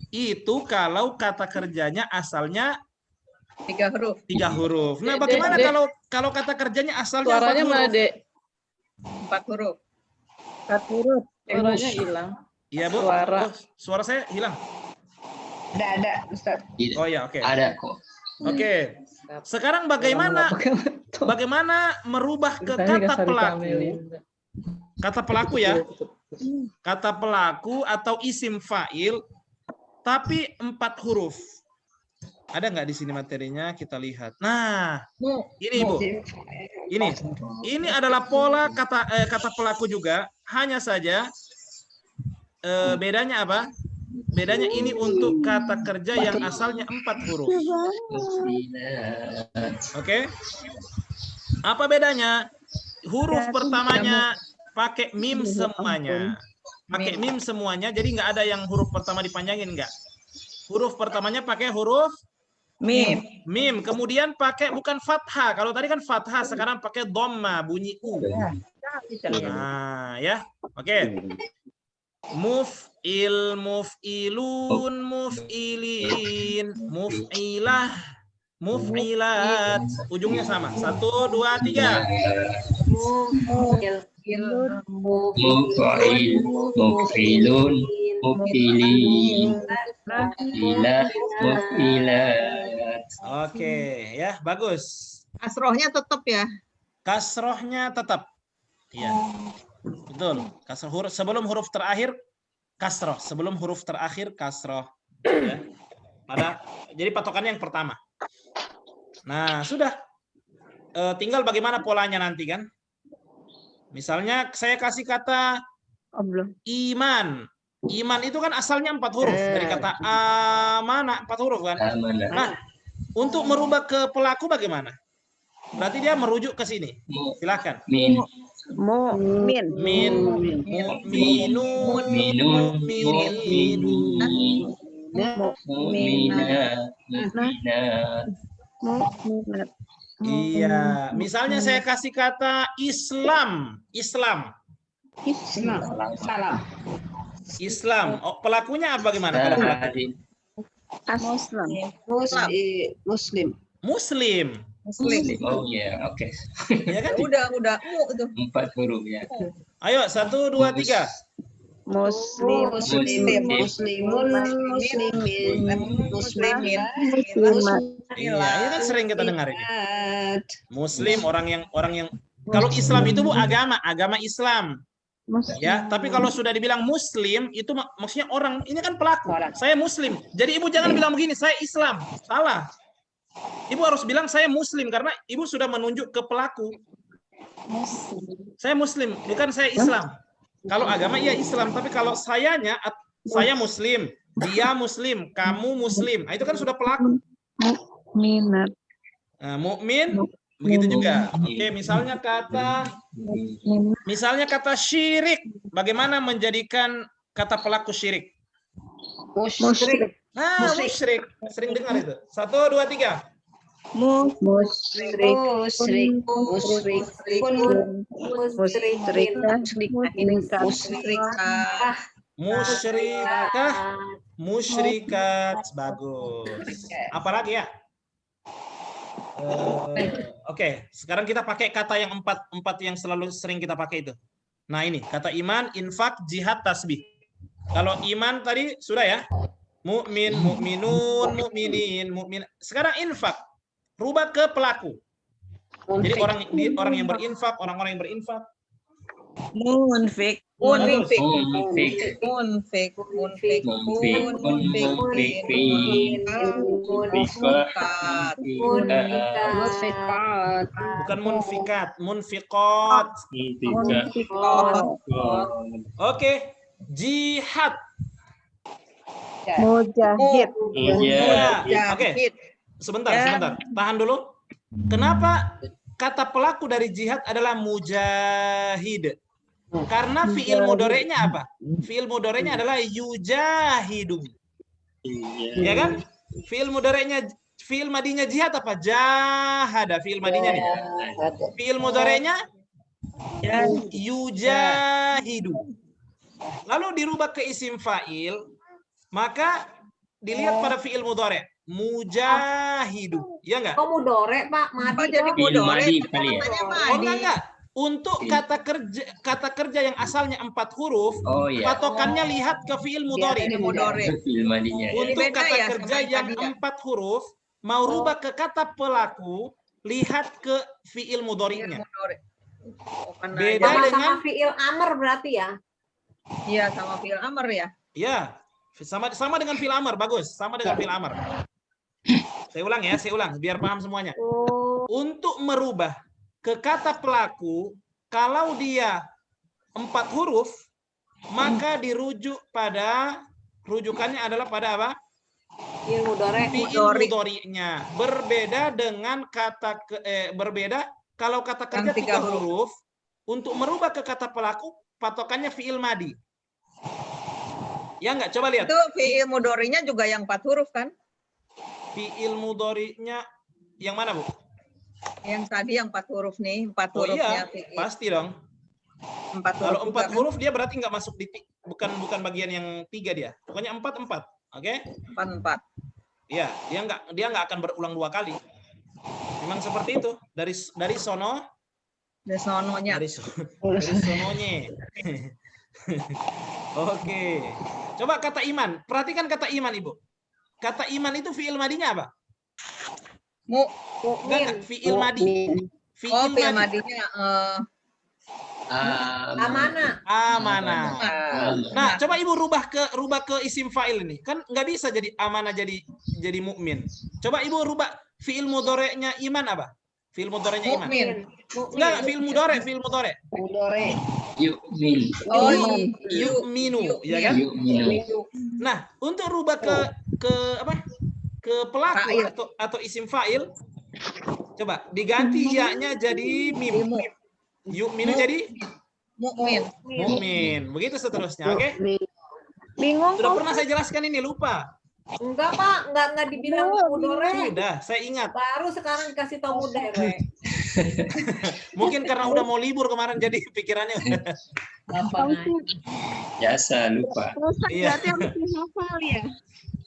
Itu kalau kata kerjanya asalnya 3 huruf. 3 huruf. Nah, bagaimana kalau kata kerjanya asalnya 4 huruf? 4 huruf. 4 huruf. Suaranya hilang. Iya, Bu. Suara saya hilang. Ada, Ustaz. Oh ya, oke. Ada kok. Oke. Sekarang bagaimana merubah ke kata pelaku? Kata pelaku ya. Kata pelaku atau isim fa'il tapi 4 huruf. Ada nggak di sini materinya? Kita lihat. Nah, ini Ibu. Ini adalah pola kata pelaku juga, hanya saja bedanya apa? Bedanya ini untuk kata kerja yang asalnya 4 huruf. Oke. Apa bedanya? Huruf pertamanya pakai mim semuanya. Pakai mim semuanya, jadi nggak ada yang huruf pertama dipanjangin, nggak. Huruf pertamanya pakai huruf mim. Kemudian pakai bukan fathah. Kalau tadi kan fathah, sekarang pakai dhamma, bunyi u. Nah, ya. Oke. Muf'il, muf'ilun, muf'ilin, muf'ilah, muf'ilat. Ujungnya sama. 1, 2, 3. Muf'il, muf'ilun, muf'ilin, muf'ilah, muf'ilat. Oke, ya, bagus. Kasrohnya tetap ya. Kasrohnya tetap. Iya. Betul. Kasroh huruf sebelum huruf terakhir kasroh, sebelum huruf terakhir kasroh. Ya. Jadi patokannya yang pertama. Nah, sudah. Tinggal bagaimana polanya nanti kan? Misalnya saya kasih kata iman. Iman itu kan asalnya 4 huruf dari kata amanah, 4 huruf kan? Nah, untuk merubah ke pelaku bagaimana? Berarti dia merujuk ke sini. Silakan. Mu'min. Mu'minun, iya, misalnya saya kasih kata Islam. Oh, pelakunya apa bagaimana kalau pelaku? Muslim. Oh ya, oke. Ya kan? Udah itu. 4 huruf ya. Ayo 1, 2, 3. Muslimin. Iya, ini kan sering kita dengar ini. Muslim orang yang kalau Islam itu Bu agama Islam. Ya, tapi kalau sudah dibilang Muslim itu maksudnya orang, ini kan pelaku. Saya Muslim. Jadi Ibu jangan bilang begini, saya Islam. Salah. Ibu harus bilang saya Muslim karena Ibu sudah menunjuk ke pelaku. Saya Muslim, bukan saya Islam. Kalau agama iya Islam, tapi kalau saya Muslim, dia Muslim, kamu Muslim. Nah, itu kan sudah pelaku. Mukmin begitu juga. Oke, misalnya kata syirik. Bagaimana menjadikan kata pelaku syirik? Musyrik. Nah, musyrik. Sering dengar itu. 1, 2, 3. Musyrikat. Bagus. Apalagi ya? Oke, sekarang kita pakai kata yang empat yang selalu sering kita pakai itu. Nah ini kata iman, infak, jihad, tasbih. Kalau iman tadi sudah ya, mukmin, mukminun, mukminin, mukmin. Sekarang infak, rubah ke pelaku. Jadi orang yang berinfak, orang-orang yang berinfak. Munfik. Munfik. Munfik. Munfik. Munfik. Munfik. Munfik. Munfikat. Munfikat. Bukan munfikat, munfiqat. Oke, jihad. Mujahid. Ya, oke. Sebentar. Tahan dulu. Kenapa kata pelaku dari jihad adalah mujahid? Karena fiil mudhari'nya apa? Fiil mudhari'nya adalah yujahidu. Ya kan? Fiil mudhari'nya, fiil madinya jihad apa? Jahada. Fiil madinya nih. Fiil mudhari'nya yujahidu. Lalu dirubah ke isim fa'il, maka dilihat pada fiil mudhari'. Mujahidu. Ya enggak? Oh, mudore, Pak. Madi. Jadi Madi kali ya. Oh enggak. Untuk kata kerja yang asalnya 4 huruf, Oh iya. patokannya lihat ke fiil mudhari. Fiil madinya ya. Untuk beda kata ya kerja sama yang tadi ya? 4 huruf, mau rubah ke kata pelaku, lihat ke fiil mudhari'nya. Beda Sama dengan fiil amr berarti ya. Iya, sama fiil amr ya. ya, sama dengan fiil amr, bagus. Sama dengan fiil amr. Saya ulang biar paham semuanya. Oh, Untuk merubah ke kata pelaku, kalau dia 4 huruf, maka dirujuk pada, rujukannya adalah pada apa? fiil mudore. Fiil mudhari'nya. Berbeda dengan berbeda kalau kata kerja 3 huruf, untuk merubah ke kata pelaku, patokannya fiil madi. Ya enggak? Coba lihat. Itu fiil mudhari'nya juga yang 4 huruf kan? Fiil mudhari'nya yang mana, Bu? Yang tadi yang 4 huruf nih, 4 Oh hurufnya iya, fiil. pasti dong. 4 huruf. Kalau 4 juga kan? huruf dia berarti nggak masuk di bukan bagian yang 3 dia. Pokoknya 4. Oke? 4. Iya, dia nggak akan berulang 2 kali. Memang seperti itu. Dari sono, Dari sononya. dari sononya. Oke. Coba kata iman. Perhatikan kata iman, Ibu. Kata iman itu fiil madinya apa? Enggak, fiil madi. Oh, fiil madinya Amanah. Nah, coba Ibu rubah ke isim fa'il ini. Kan nggak bisa jadi amanah jadi mukmin. Coba Ibu rubah fiil mudhari'nya iman apa? Fiil mudhari'nya iman. mukmin. Enggak, fiil mudhari'. Yu'min. Oh, Yu'minu, ya kan? Yu'minu. Nah, untuk rubah ke apa? Ke pelaku Fa'il. atau isim fa'il, coba diganti ya-nya jadi mim. Yu'minu jadi mukmin. mukmin. Begitu seterusnya, oke? Bingung Sudah kok. pernah saya jelaskan ini, lupa. Enggak, Pak. Enggak dibilang mudore. Sudah, saya ingat. Baru sekarang dikasih tahu mudore. Mungkin karena udah mau libur kemarin jadi pikirannya. Biasa lupa. Iya. Berarti harus dihafal ya.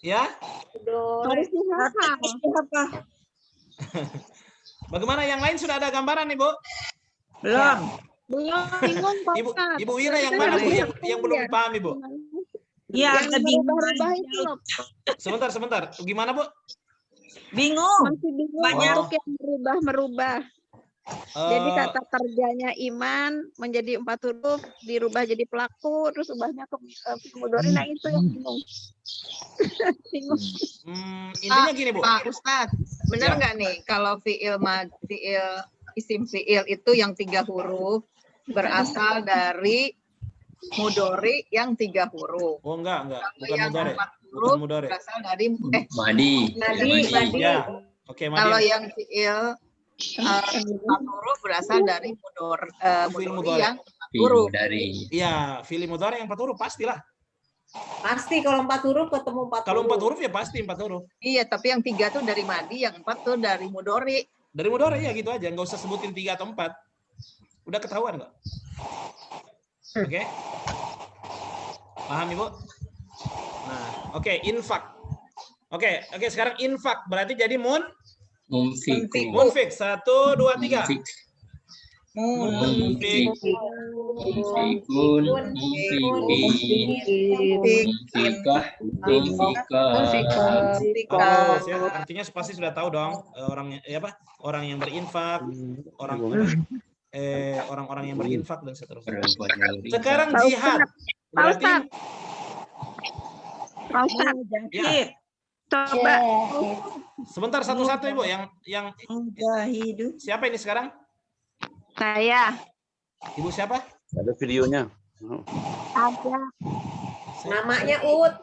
Ya, Mudore. Harus dihafal. Apa? bagaimana yang lain sudah ada gambaran nih, Bu? Belum. Belum bingung Pak. Ibu Wina yang mana, Bu? Yang belum paham, Ibu? Iya, Yang berubah-ubah itu loh. Sebentar. Gimana, Bu? Bingung. Masih bingung Banyak. untuk yang merubah. Jadi kata kerjanya iman menjadi 4 huruf, dirubah jadi pelaku, terus ubahnya ke fiil mudhari. Nah itu yang bingung. Bingung. Intinya gini, Bu. Pak Ustadz, benar Ya. nggak nih kalau isim fiil itu yang 3 huruf berasal dari mudhari yang 3 huruf. Oh, enggak. Bukan Yang mudhari. 4 Bukan huruf mudhari. berasal dari Madi. Madi. Ya. Oke, kalau Madi. yang fiil 4 huruf berasal dari Fiil mudhari mudhari. yang 4 huruf. Dari. Iya, fiil mudhari yang 4 huruf pastilah. Pasti kalau 4 huruf ketemu 4 Kalau 4 huruf. huruf ya pasti 4 huruf. Iya, tapi yang 3 tuh dari madi, yang 4 tuh dari mudhari. Dari mudhari ya gitu aja, nggak usah sebutin 3 atau 4. Udah ketahuan nggak? Oke. Paham, Ibu? Nah, oke, infak. Oke, sekarang infak berarti jadi Mumfiku. Munfik. 1, 2, 3. Mumfik. Munfik. Mumfikun. Mumfikin. Mumfikah. Oh, artinya pasti sudah tahu dong orang apa? Orang yang berinfak, orang-orang yang berinfak dan seterusnya. Sekarang jihad. Berarti Pak Ustadz, ya. coba Sebentar satu-satu Ibu yang siapa ini sekarang? saya Ibu siapa? Ada videonya. ada Namanya Ut.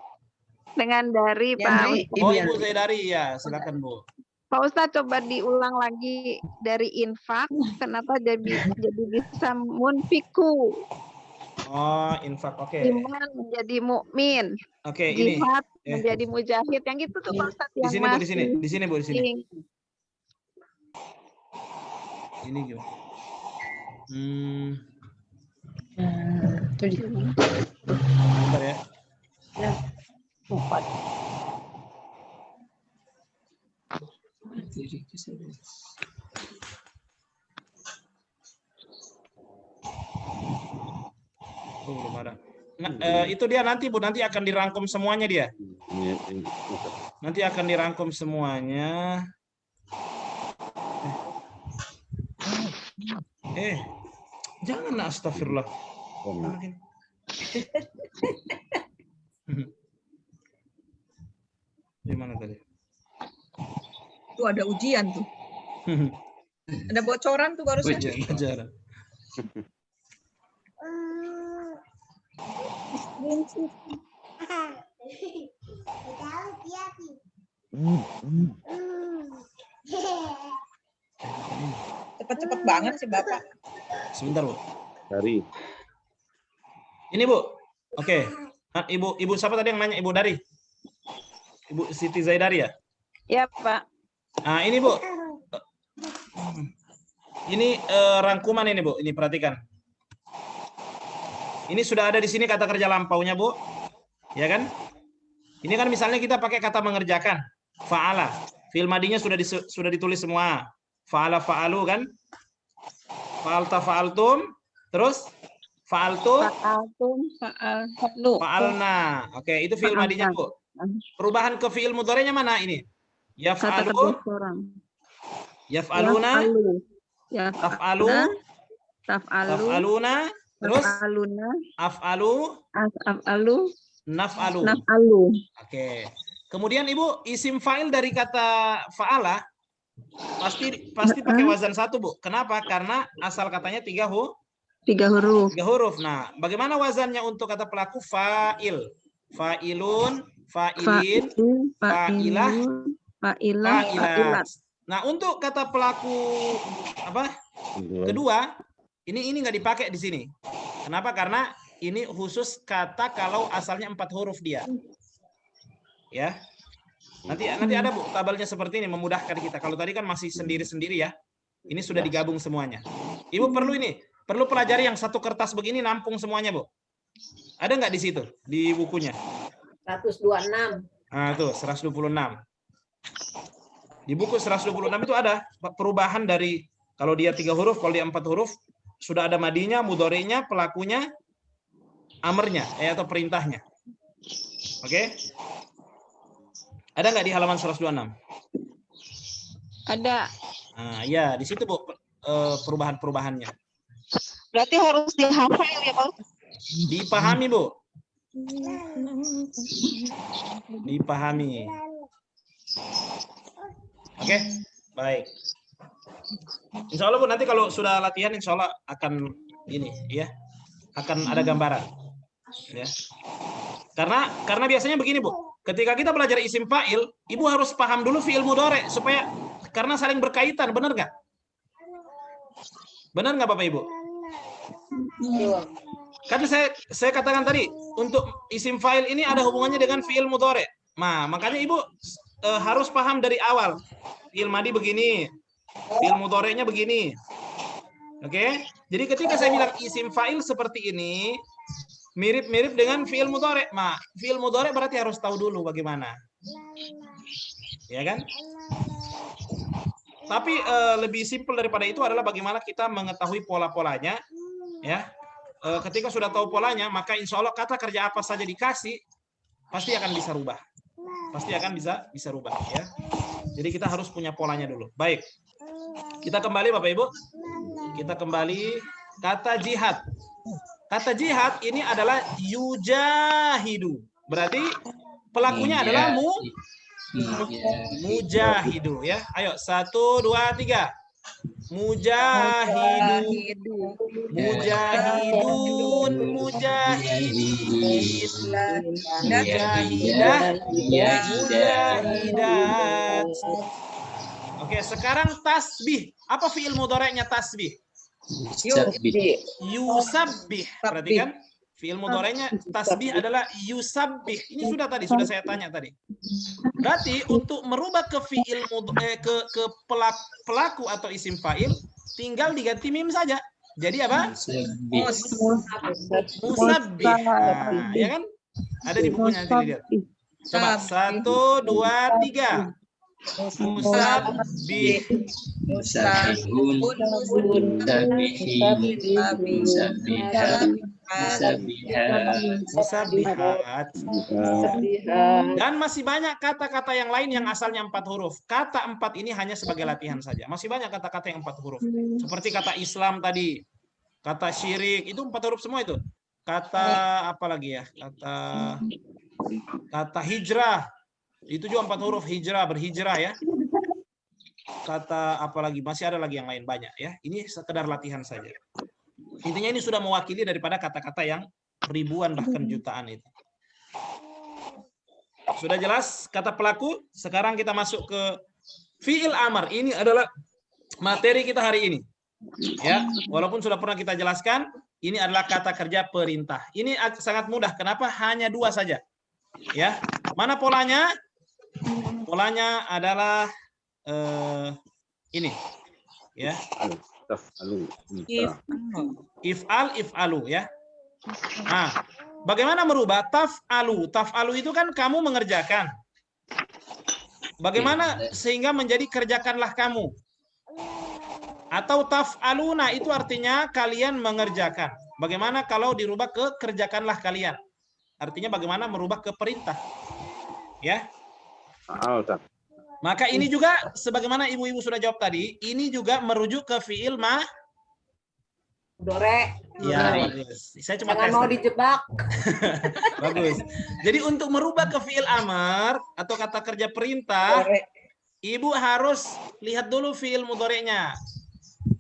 dengan dari Yang Pak di- Oh, Ibu Zaidari ya, silakan Bu. Pak Ustadz, coba diulang lagi dari infak, kenapa jadi bisa munfiku, Oh, infak. Oke. iman menjadi mukmin, Oke, ini. jihad Eh. menjadi mujahid, yang gitu tuh Pak Ustadz, Di yang sini Bu, di masih sini. Di sini Bu, di sini. Ini gimana? Bentar ya. Oh, belum ada. Nah, itu dia nanti Bu, nanti akan dirangkum semuanya dia. Nanti akan dirangkum semuanya. Jangan astagfirullah. Gimana tadi? Tuh ada ujian tuh. Ada bocoran tuh barusan. Pelajaran. Cepet-cepet banget sih Bapak. Sebentar Bu. Dari. Ini Bu. Oke. Nah, Ibu siapa tadi yang nanya? Ibu Dari. Ibu Siti Zaidari ya? ya Pak. Nah, ini Bu. Ini rangkuman ini Bu. Ini perhatikan. Ini sudah ada di sini kata kerja lampaunya Bu. Ya kan? Ini kan misalnya kita pakai kata mengerjakan. Fa'ala. Fi'il madinya sudah ditulis semua. Fa'ala fa'alu kan? Fa'alta fa'altum. Terus fa'altu. Fa'alna. Oke, itu fi'il madinya Bu. Perubahan ke fi'il mudhari'nya mana ini? Yaf'alu. Yaf'aluna. Taf'alu. Taf'aluna. Terus af'alu. Naf'alu. Oke. Kemudian Ibu, isim fa'il dari kata fa'ala pasti pakai wazan 1 Bu. Kenapa? Karena asal katanya 3 huruf. Nah, bagaimana wazannya untuk kata pelaku? Fa'il, fa'ilun, fa'ilin, fa'ilah, fa'ilat. Nah, untuk kata pelaku apa? Kedua, ini nggak dipakai di sini. Kenapa? Karena ini khusus kata kalau asalnya 4 huruf dia. Ya. Nanti ada Bu tabelnya seperti ini memudahkan kita. Kalau tadi kan masih sendiri-sendiri ya. Ini sudah digabung semuanya. Ibu perlu pelajari yang satu kertas begini nampung semuanya, Bu. Ada nggak di situ di bukunya? 126. Nah, tuh 126. Di buku 126 itu ada perubahan dari kalau dia 3 huruf, kalau dia 4 huruf sudah ada madinya, mudhari'nya, pelakunya, amarnya atau perintahnya. Oke? Ada nggak di halaman 126? Ada. Nah, ya, di situ Bu perubahan-perubahannya. Berarti harus dihafal ya Pak. Dipahami, Bu. Dipahami. Oke, baik. Insya Allah Bu, nanti kalau sudah latihan insya Allah akan ini ya. Akan ada gambaran. Ya. Karena biasanya begini, Bu. Ketika kita belajar isim fa'il, Ibu harus paham dulu fi'il mudhari supaya karena saling berkaitan, benar nggak? Benar nggak Bapak Ibu? Kan saya katakan tadi, untuk isim fa'il ini ada hubungannya dengan fi'il mudhari. Nah, makanya Ibu harus paham dari awal. Fi'il madi begini, fi'il mudhari'nya begini. Oke? Jadi ketika saya bilang isim fa'il seperti ini, mirip-mirip dengan fi'il mudhari'. Nah, fi'il mudhari' berarti harus tahu dulu bagaimana. Ya kan? Tapi lebih simpel daripada itu adalah bagaimana kita mengetahui pola-polanya, ya. Ketika sudah tahu polanya, maka insya Allah kata kerja apa saja dikasih pasti akan bisa rubah. Pasti akan bisa rubah, ya. Jadi kita harus punya polanya dulu. Baik. Kita kembali Bapak Ibu. Kita kembali kata jihad. Kata jihad ini adalah yujahidu. Berarti pelakunya adalah mujahidu, ya. Ayo 1 2 3. Mujahidu, mujahidun, mujahidin, mujahidah, mujahidat. Oke, sekarang tasbih. Apa fi'il mudhari'nya tasbih? Yusabbih. Perhatikan, fi'il mudhari'nya tasbih adalah yusabbih. Ini sudah saya tanya tadi. Berarti untuk merubah ke fi'il ke pelaku atau isim fa'il tinggal diganti mim saja. Jadi apa? Musabbih. Nah, ya kan? Ada di bukunya nanti dilihat. Coba 1 2 3. Musabbih, Musabbihun, musabbihat. Dan masih banyak kata-kata yang lain yang asalnya 4 huruf. Kata 4 ini hanya sebagai latihan saja. Masih banyak kata-kata yang 4 huruf. Seperti kata Islam tadi, kata syirik, itu 4 huruf semua itu. Kata apa lagi ya? Kata hijrah. Itu juga 4 huruf, hijrah, berhijrah, ya. Kata apa lagi? Masih ada lagi yang lain banyak, ya. Ini sekedar latihan saja. Intinya ini sudah mewakili daripada kata-kata yang ribuan bahkan jutaan itu. Sudah jelas kata pelaku? Sekarang kita masuk ke fi'il amar. Ini adalah materi kita hari ini. Ya, walaupun sudah pernah kita jelaskan, ini adalah kata kerja perintah. Ini sangat mudah. Kenapa? Hanya 2 saja. Ya. Mana polanya? Polanya adalah ini, ya. If'alu, ya. Nah, bagaimana merubah taf'alu? Taf'alu itu kan kamu mengerjakan. Bagaimana sehingga menjadi kerjakanlah kamu? Atau taf'aluna itu artinya kalian mengerjakan. Bagaimana kalau dirubah ke kerjakanlah kalian? Artinya bagaimana merubah ke perintah? Ya. Maka ini juga sebagaimana ibu-ibu sudah jawab tadi, ini juga merujuk ke fi'il Dore. Ya, saya cuma jangan mau dijebak. Bagus. Jadi untuk merubah ke fi'il amar atau kata kerja perintah, ibu harus lihat dulu fi'il mudhari'nya.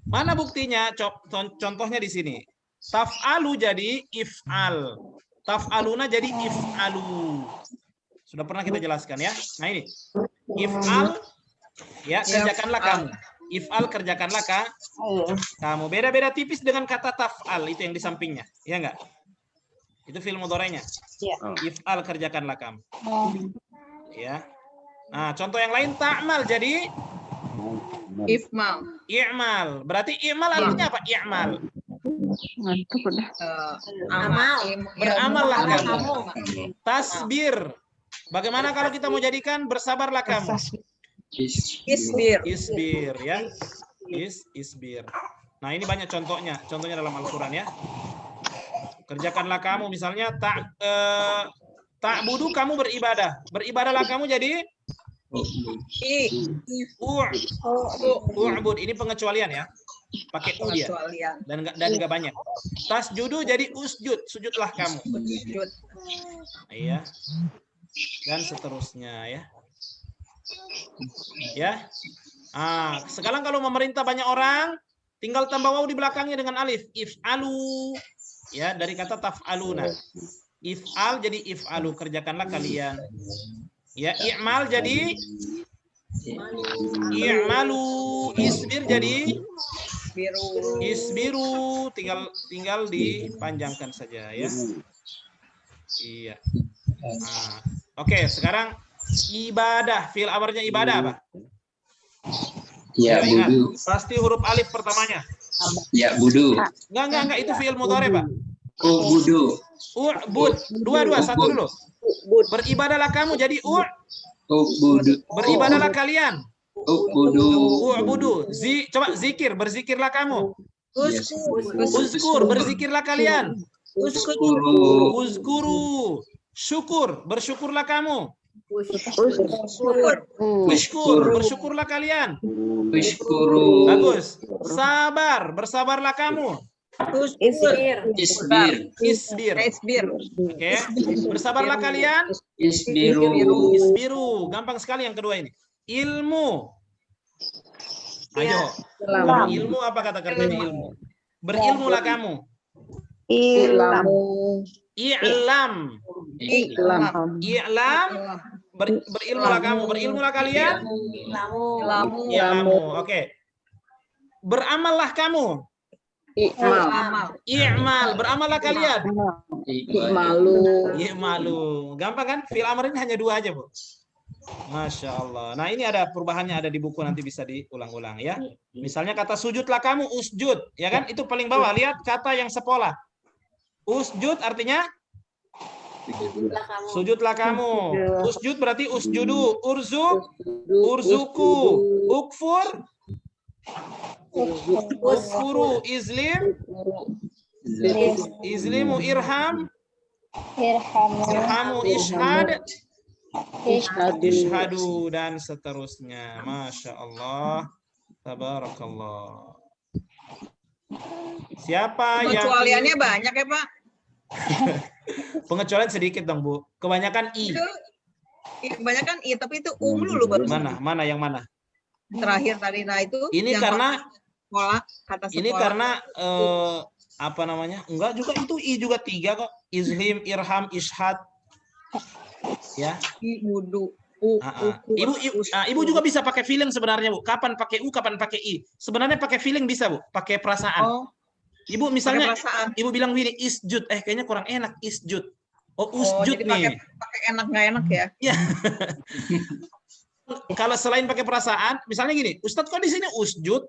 Mana buktinya? Contohnya di sini. Taf'alu jadi if'al. Taf'aluna jadi if'alu. Sudah pernah kita jelaskan, ya. Nah ini. If'al, ya, kerjakanlah kamu. If'al, kerjakanlah kamu. Beda-beda tipis dengan kata taf'al, itu yang di sampingnya. Ya enggak? Itu fi'il mudhari'nya. If'al, kerjakanlah kamu. Ya. Nah, contoh yang lain ta'mal jadi i'mal. Berarti i'mal artinya apa? I'mal. Beramallah kamu. Tasbir. Bagaimana kalau kita mau jadikan bersabarlah kamu? Isbir, ya. Isbir. Nah, ini banyak contohnya. Contohnya dalam Al-Qur'an, ya. Kerjakanlah kamu misalnya ta'budu, kamu beribadah. Beribadahlah kamu jadi u'bud. Ini pengecualian, ya. Pakai u dia. Dan enggak banyak. Tasjudu jadi usjud, sujudlah kamu. Iya. Dan seterusnya, ya. Ya. Sekarang kalau memerintah banyak orang, tinggal tambah waw di belakangnya dengan alif. If'alu, ya, dari kata taf'aluna. If'al jadi if'alu, kerjakanlah kalian. Ya, i'mal jadi i'malu, isbir jadi isbiru, tinggal dipanjangkan saja, ya. Iya. Oke, sekarang ibadah. Fi'il amarnya ibadah apa? Ya, budu. Pasti huruf alif pertamanya. Ya, budu. Enggak, itu fi'il mudhari, Pak. Budu. U'bud. Dua, satu dulu. Beribadahlah kamu jadi budu. Budu. Beribadahlah kalian. Ubudu. U'budu. Coba zikir, berzikirlah kamu. Yes. Uzkur, berzikirlah kalian. Uskuru. Uzkuru. Syukur, bersyukurlah kamu. Syukur. Ushkur, bersyukurlah kalian. Uskuru. Bagus. Sabar, bersabarlah kamu. Isbir. Isbir. Isbir. Isbir. Oke. Bersabarlah kalian. Isbiru. Isbiru. Gampang sekali yang kedua ini. Ilmu. Ayo. Ilmu apa kata kerjanya ilmu? Berilmulah kamu. I'lam. I'lam. Berilmulah kamu. Berilmulah kalian. Ilmu. Oke. Beramallah kamu. I'mal. Beramallah kalian. I'malu. Gampang kan? Fi'il amr ini hanya 2 aja, Bu. Masya Allah. Nah, ini ada perubahannya, ada di buku, nanti bisa diulang-ulang ya. Misalnya kata sujudlah kamu, usjud, ya kan? Itu paling bawah. Lihat kata yang sepola. Usjud artinya sujudlah kamu. Usjud berarti usjudu, urzuk, urzuku, ukfur, ukfuru, izlim, izlimu, irham, irhamu, ishad, ishadu, dan seterusnya. Masya Allah, tabarakallah. Siapa yang Pengecualiannya banyak ya, Pak? pengecualian sedikit dong, Bu. Kebanyakan i. Kebanyakan i, tapi itu dulu baru Mana yang mana? terakhir tadi. Nah, itu Ini yang karena kata sekolah. ini karena apa namanya? Enggak juga, itu i juga 3 kok. Izhim, irham, ishad. Ya. Wudu. Ibu juga bisa pakai feeling sebenarnya, Bu. Kapan pakai u, kapan pakai i. Sebenarnya pakai feeling bisa, Bu. Pakai perasaan. Oh, Ibu misalnya perasaan. ibu bilang gini, isjud, kayaknya kurang enak, isjud. Oh, usjud jadi nih. pakai enak nggak enak ya? Ya. Kalau selain pakai perasaan, misalnya gini, Ustadz kok di sini usjud?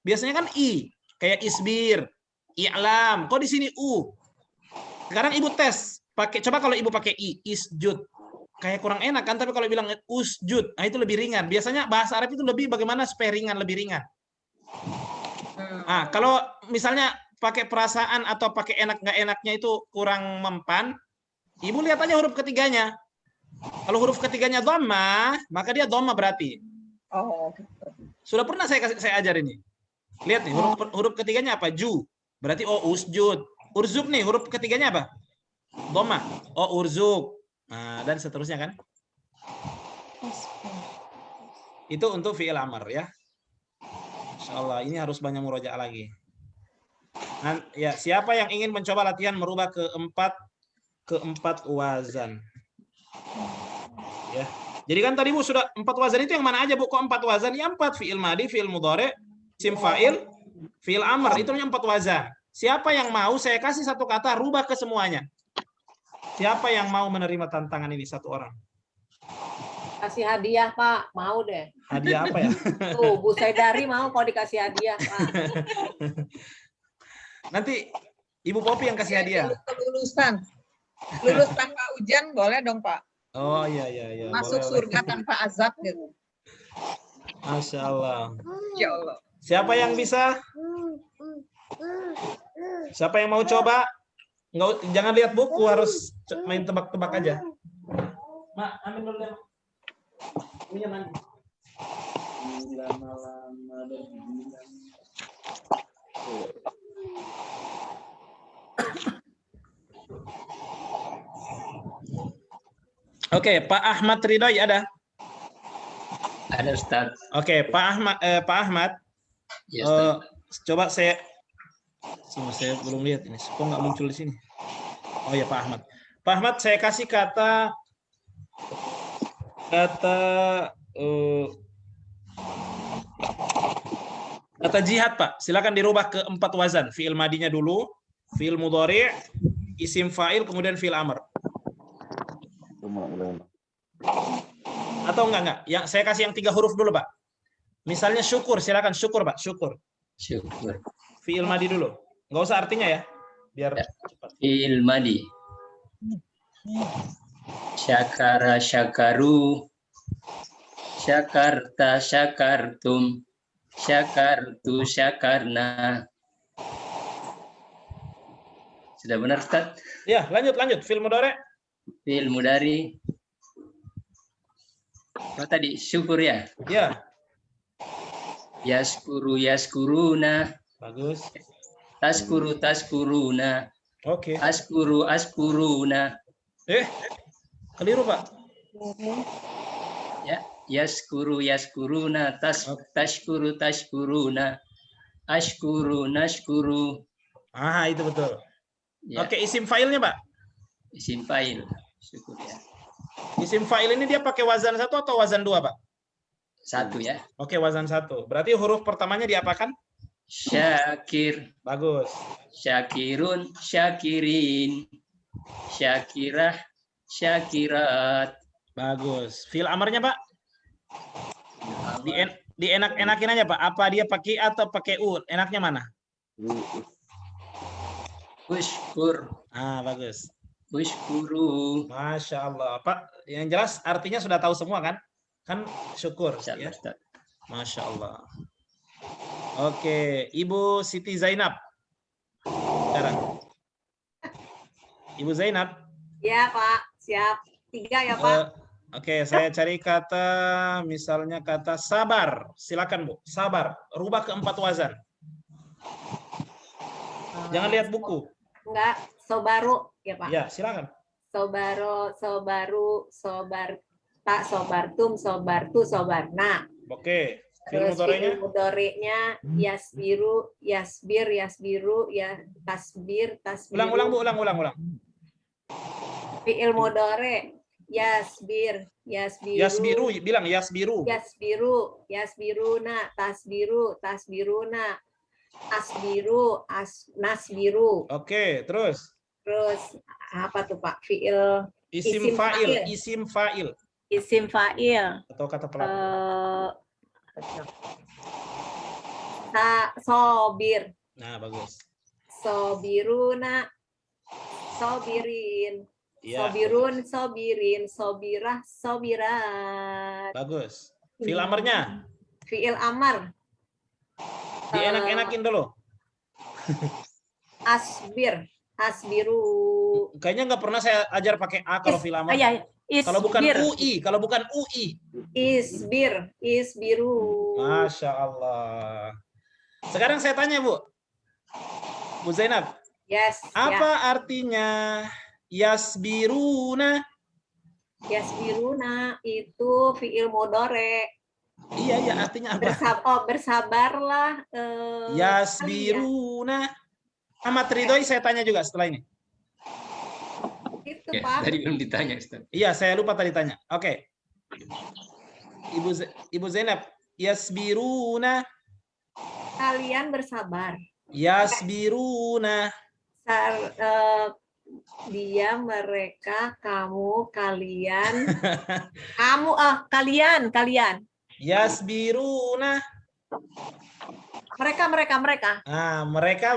Biasanya kan i, kayak isbir, i'lam. Kok di sini u? Sekarang ibu tes, coba kalau ibu pakai i, isjud. Kayak kurang enak kan, tapi kalau bilang usjud, nah itu lebih ringan. Biasanya bahasa Arab itu lebih bagaimana supaya ringan, lebih ringan. Nah, kalau misalnya pakai perasaan atau pakai enak nggak enaknya itu kurang mempan, ibu lihat aja huruf ketiganya. Kalau huruf ketiganya dhamma, maka dia dhamma berarti. Oh. Sudah pernah saya ajar ini. Lihat nih, huruf ketiganya apa? Ju. Berarti usjud. Urzuk nih, huruf ketiganya apa? Dhamma. Urzuk. Nah, dan seterusnya kan? Itu untuk fi'il amr ya. Insyaallah ini harus banyak murojaah lagi. Nah, ya, siapa yang ingin mencoba latihan merubah keempat wazan? Ya. Jadi kan tadi Bu sudah 4 wazan itu yang mana aja Bu? Kok 4 wazan? Ya 4, fi'il madi, fi'il mudhari, isim fa'il, fi'il amr. Itu yang 4 wazan. Siapa yang mau saya kasih satu kata rubah ke semuanya? Siapa yang mau menerima tantangan ini, satu orang? Kasih hadiah, Pak. Mau deh. Hadiah apa ya? Tuh, Bu Saidari mau kalau dikasih hadiah, Pak. Nanti Ibu Popi yang kasih hadiah. Kelulusan. Lulus tanpa ujian boleh dong, Pak. Oh iya. Masuk boleh. surga tanpa azab gitu. Masya Allah. Ya Allah. Siapa yang bisa? Siapa yang mau coba? Nggak, jangan lihat buku, harus main tebak-tebak aja. Mak, ambil dulu deh. Ini mandi. Oke, Pak Ahmad Ridhoi ada? Ada Ustaz. Oke, Pak Ahmad. Ya, Ustaz. Coba saya belum lihat ini. Kok nggak muncul di sini? Oh ya, Pak Ahmad. Pak Ahmad, saya kasih kata jihad, Pak. Silakan dirubah ke 4 wazan. Fi'il madinya dulu, fi'il mudhari', isim fa'il, kemudian fi'il amr. Atau enggak? Yang saya kasih yang 3 huruf dulu, Pak. Misalnya syukur, silakan syukur, Pak. Syukur. Fi'il madi dulu. Enggak usah artinya ya. Biar cepat. Fi'il madi. Syakara syakaru. Syakarta, syakartum. Syakartu, syakarna. Sudah benar, Ustaz? Ya, lanjut. Fi'il mudhari. Fi'il mudhari. Apa tadi? Syukur ya? Ya, Yaskuru, yaskuruna. bagus. Taskuru, taskuruna. Oke. Askuru, askuruna. Keliru, Pak. Ya, yaskuru, yaskuruna. Tashkuru, tashkuruna. Ashkuru, nashkuru. Ah, itu betul. Ya, Oke, isim fa'ilnya, Pak. isim fa'il. Syukur ya. Isim fa'il ini dia pakai wazan 1 atau wazan 2, Pak? 1 ya. Oke, wazan 1. Berarti huruf pertamanya diapakan? Syakir, Bagus. syakirun, syakirin. Syakirah, syakirat. Bagus. Fi'il amarnya, Pak? Dienak-enakin aja, Pak. Apa dia pakai A atau pakai U? Enaknya mana? Ushkur, Ah, bagus. ushkuru. Masya Allah. Pak, yang jelas artinya sudah tahu semua kan? Kan syukur. Insyaallah, Ya? Ustaz. Masya Allah. Oke, Ibu Siti Zainab. Sekarang. Ibu Zainab. Ya, Pak. Siap. 3 ya, Pak. Oke, saya cari kata, misalnya kata sabar. Silakan, Bu. Sabar. Rubah ke 4 wazan. Jangan lihat buku. Enggak, sobaru ya, Pak. Ya, silakan. Sobaro, sobaru, sobarta, sobartum, sobartu, sobarna. Oke. Fi'il Terus mudhari'nya? fi'il mudhari'nya yasbiru, yasbir, yasbiru, ya tasbir, tasbiru. Ulang, Bu. Ulang. Fi'il mudhari' yasbir, yasbiru. Yasbiru, bilang yasbiru. Yasbiru, yasbiruna, tasbiru, tasbiruna, asbiru, nasbiru. Oke, terus. Terus apa tuh, Pak? Fi'il Isim fa'il. isim fa'il. Atau kata pelaku. Sobir, Nah, bagus. sobiruna, sobirin, Ya, sobirun, sobirin, sobirah, sobirat. bagus. Fi'il amarnya? Fi'il amar. Dienak-enakin dulu. Asbir, asbiru. Kayaknya nggak pernah saya ajar pakai A kalau fi'il amar. Ya, Kalau bukan isbir, UI. isbir, isbiru. Masya Allah. Sekarang saya tanya, Bu. Bu Zainab, Yes, apa artinya yasbiruna? Yasbiruna itu fi'il mudhari. Iya, artinya apa? Bersabarlah. Yasbiruna. Ahmad Ridhoi saya tanya juga setelah ini. Itu, Ya, Pak. tadi belum ditanya, Ustaz. Iya, saya lupa tadi tanya. Oke. Ibu Zainab, yasbiruna. Kalian bersabar. Yasbiruna. Dia, mereka, kamu, kalian. Kalian. Yasbiruna. Mereka. Nah, mereka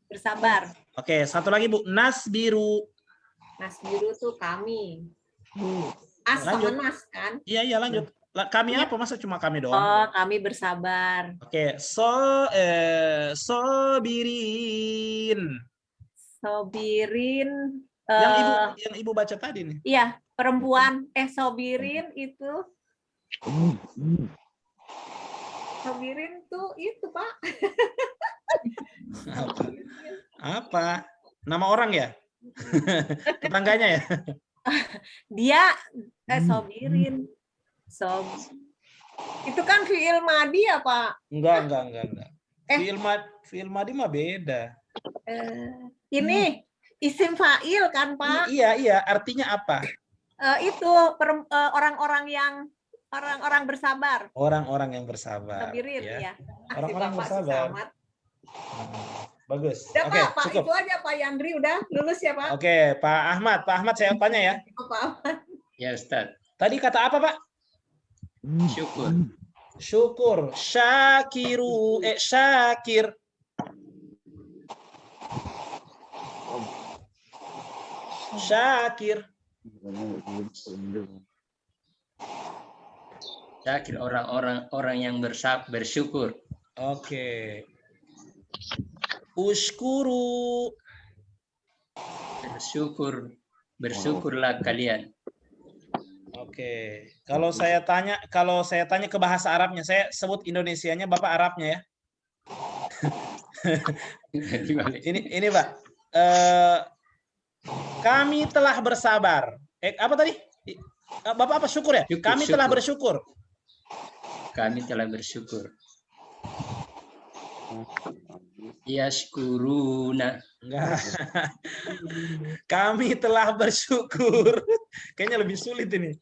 Bersabar. Oke, satu lagi, Bu. Nasbiru. Nasbiru tuh kami. As sama Lanjut. nas kan? Iya, lanjut. Kami apa? Masa cuma kami doang? Oh, kami bersabar. Oke, sobirin. Sobirin. Yang ibu baca tadi nih. Iya, perempuan. Sobirin itu. Sobirin tuh itu, Pak. Apa? Nama orang ya? Tetangganya ya? Dia sobirin. Itu kan fi'il madi ya, Pak? Enggak. Fi'il madi mah beda. Ini isim fa'il kan, Pak? Iya, artinya apa? Itu orang-orang bersabar. Orang-orang yang bersabar. Sobirin Ya. ya. Orang-orang Si Bapak bersabar. susah amat. Bagus. Udah, Oke, Pak, cukup. itu aja Pak Yandri udah lulus ya, Pak? Oke, Pak Ahmad saya tanya ya. Pak. Ya, Ustaz. Tadi kata apa, Pak? Syukur. Syukur. Syakir. Syakir. Syakir orang yang bersyukur. Oke. Uskuru. Bersyukurlah kalian. Oke. Kalau saya tanya ke bahasa Arabnya, saya sebut Indonesianya, Bapak Arabnya ya. Ini Pak. Kami telah bersabar. Apa tadi? Bapak apa syukur ya? Kami telah bersyukur. Kami telah bersyukur. Yashkuruna. Enggak. Kami telah bersyukur. Kayaknya lebih sulit ini.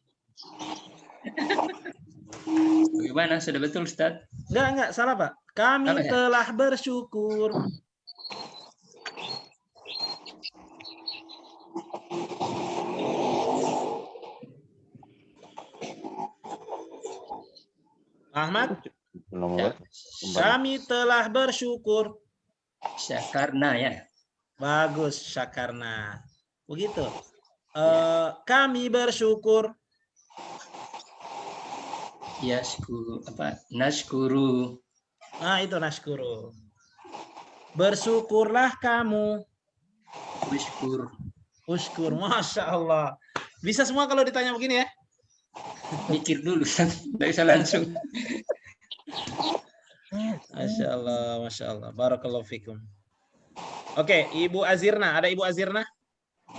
Gimana? Sudah betul, Ustaz? Enggak, salah, Pak. Kami Salah, ya? telah bersyukur. Ahmad, kami telah bersyukur. Syakarna ya. Bagus, syakarna. Begitu. Kami bersyukur. Nashkuru. Nah, itu nashkuru. Bersyukurlah kamu. Ushkur. Masya Allah. Bisa semua kalau ditanya begini ya? Mikir dulu, tidak bisa langsung. Masya Allah. Barakallahu fikum. Oke, Ibu Azirna. Ada Ibu Azirna?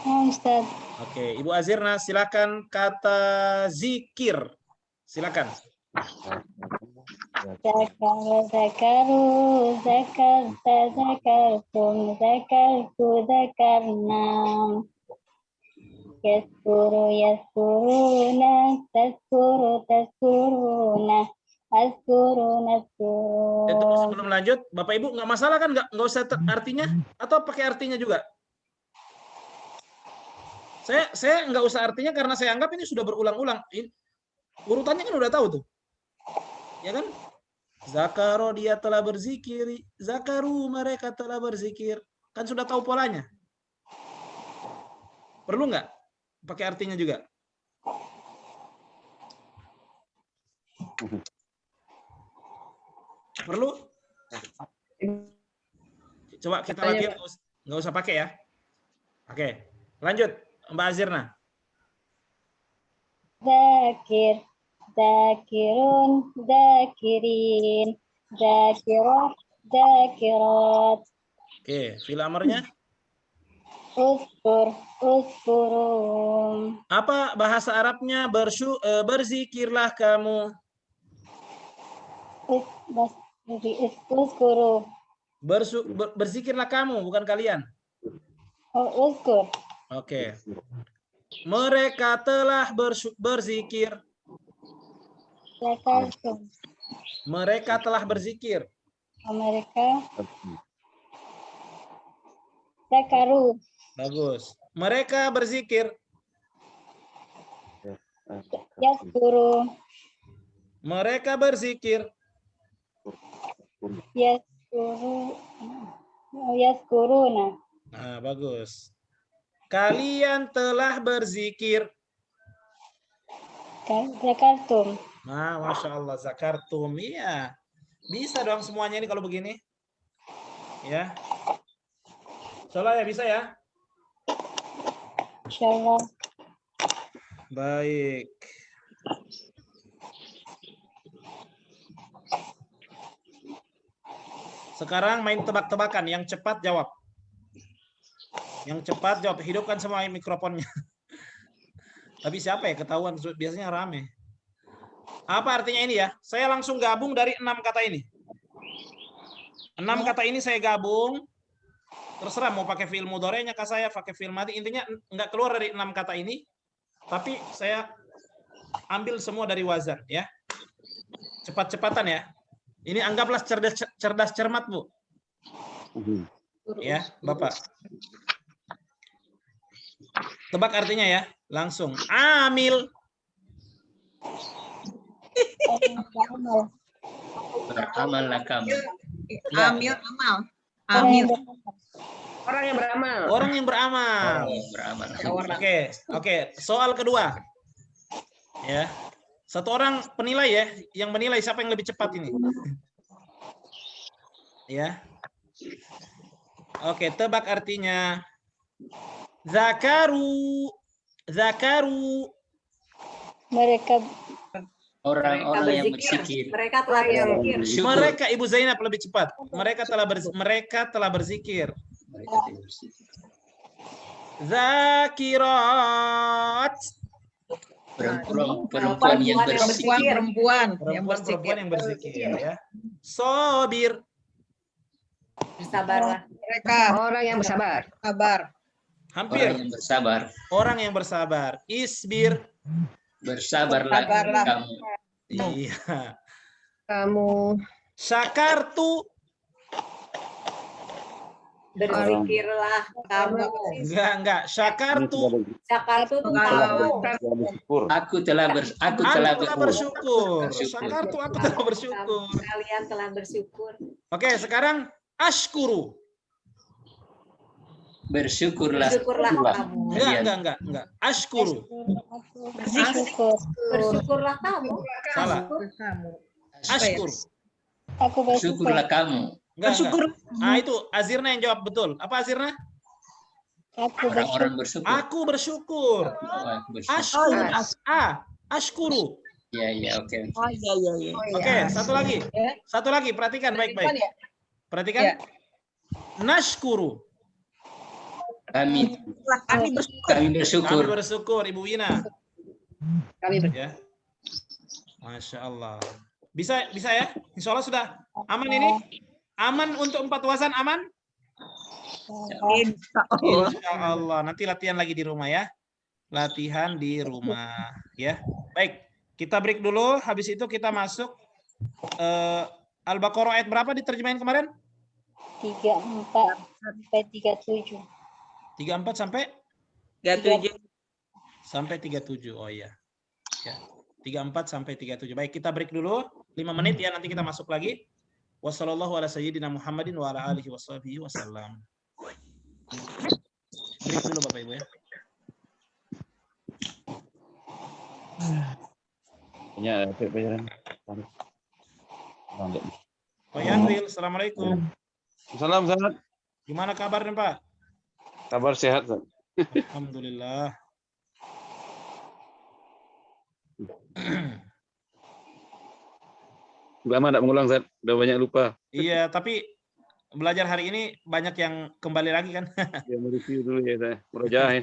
Ya, Ustaz. Oke, Ibu Azirna, silakan kata zikir. Silakan. Zakaru, zakarta, zakartum, zakartu, zakarna. Yaskuru, yaskuruna, taskuru, taskuruna, askuru, naskuru. Tunggu sebelum lanjut, Bapak Ibu nggak masalah kan? Nggak usah artinya? Atau pakai artinya juga? Saya nggak usah artinya karena saya anggap ini sudah berulang-ulang. Urutannya kan udah tahu tuh. Ya kan? Zakaro, dia telah berzikir. Zakaru, mereka telah berzikir. Kan sudah tahu polanya. Perlu nggak pakai artinya juga? Perlu? Coba kita latihan, nggak usah pakai ya. Oke, lanjut Mbak Azirna. Zakir, zakirun, zakirin, zakirah, zakirat. Oke, fi'il amarnya. Uskur, uskurum. Apa bahasa Arabnya? Berzikirlah kamu. Uskuru. Berzikirlah kamu, bukan kalian. Oh, uskur. Oke. Mereka telah berzikir. Zakartum. Mereka telah berzikir. Mereka. Zakaru. Bagus. Mereka berzikir. Yaskuru. Mereka berzikir. Yaskuru. Yaskuruna. Nah, bagus. Kalian telah berzikir. Zakartum. Nah, Masya Allah. Zakartum. Iya. Bisa dong semuanya ini kalau begini. Ya. Soalnya ya bisa ya. Insyaallah. Baik. Sekarang main tebak-tebakan. Yang cepat jawab. Yang cepat jawab. Hidupkan semua mikrofonnya. Tapi siapa ya? Ketahuan. Biasanya rame. Apa artinya ini ya? Saya langsung gabung dari 6 kata ini. 6 kata ini saya gabung. Terserah mau pakai fi'il mudhari'nya kah saya, pakai fi'il madhi. Intinya nggak keluar dari 6 kata ini. Tapi saya ambil semua dari wazan ya. Cepat-cepatan ya. Ini anggaplah cerdas cermat, Bu. Ya, Bapak. Tebak artinya ya, langsung. Amil. Beramallah kamu. Amil, amal. Amil. Orang yang beramal. Orang yang beramal. Beramal. Oke. Soal kedua. Ya. Satu orang penilai ya, yang menilai siapa yang lebih cepat ini. Ya. Oke, tebak artinya. Zakaru. Zakaru. Mereka Orang-orang yang berzikir. Mereka telah berzikir. Bersyukur. Mereka Ibu Zainab lebih cepat. Mereka telah berzikir. Mereka tidak berzikir. Zakirat. Perempuan yang berzikir. Perempuan yang Perempuan yang berzikir. berzikir ya. Sobir. Bersabarlah. Mereka Orang yang bersabar. kabar. Hampir. Orang yang bersabar. Orang yang bersabar. Isbir. Bersabarlah Bersabarlah. kamu. Iya. Kamu Syakartu. Berzikirlah kamu. Enggak. Syakartu. Zakartu itu Kalau kamu. Aku telah Aku telah bersyukur. Bersyukur. Syakartu, aku telah bersyukur. Kalian telah bersyukur. Oke, sekarang ashkuru. Bersyukurlah. Bersyukurlah kamu. Enggak. Ashkuru. bersyukur. Bersyukurlah kamu. Salah. kamu. Ashkuru. Aku bersyukur. Syukurlah kamu. Enggak. Ah, itu Azirna yang jawab betul. Apa Azirna? Aku bersyukur. Orang-orang bersyukur. Aku bersyukur. Oh, aku bersyukur. Ashkuru. Ashkuru. Ya, oke. Oke, satu lagi. Satu lagi, perhatikan baik-baik. Perhatikan. Ya. Nashkuru. Kami Kami bersyukur. bersyukur, Ibu Wina. Kami Ya. Masya Allah. Bisa ya? Insya Allah sudah aman ini? Aman untuk 4 wasan, aman? Insya Allah. Nanti latihan lagi di rumah ya. Latihan di rumah. Ya. Baik. Kita break dulu. Habis itu kita masuk. Al-Baqarah ayat berapa diterjemahin kemarin? 34 sampai 37. 34 sampai? 37. Sampai 37. Oh iya. Ya. 34 sampai 37. Baik, kita break dulu 5 menit ya, nanti kita masuk lagi. Wassallallahu ala sayyidina Muhammadin wa ala alihi washabihi wasallam. Break dulu Bapak Ibu ya. Punya pelajaran. Pak Yanwil, assalamualaikum. Salam. Gimana kabarnya Pak? Kabar sehat, Ustaz. Alhamdulillah. Lama enggak mengulang, Ustaz. Udah banyak lupa. Iya, tapi belajar hari ini banyak yang kembali lagi kan? Ya, mereview dulu ya, saya. Murojaah ya.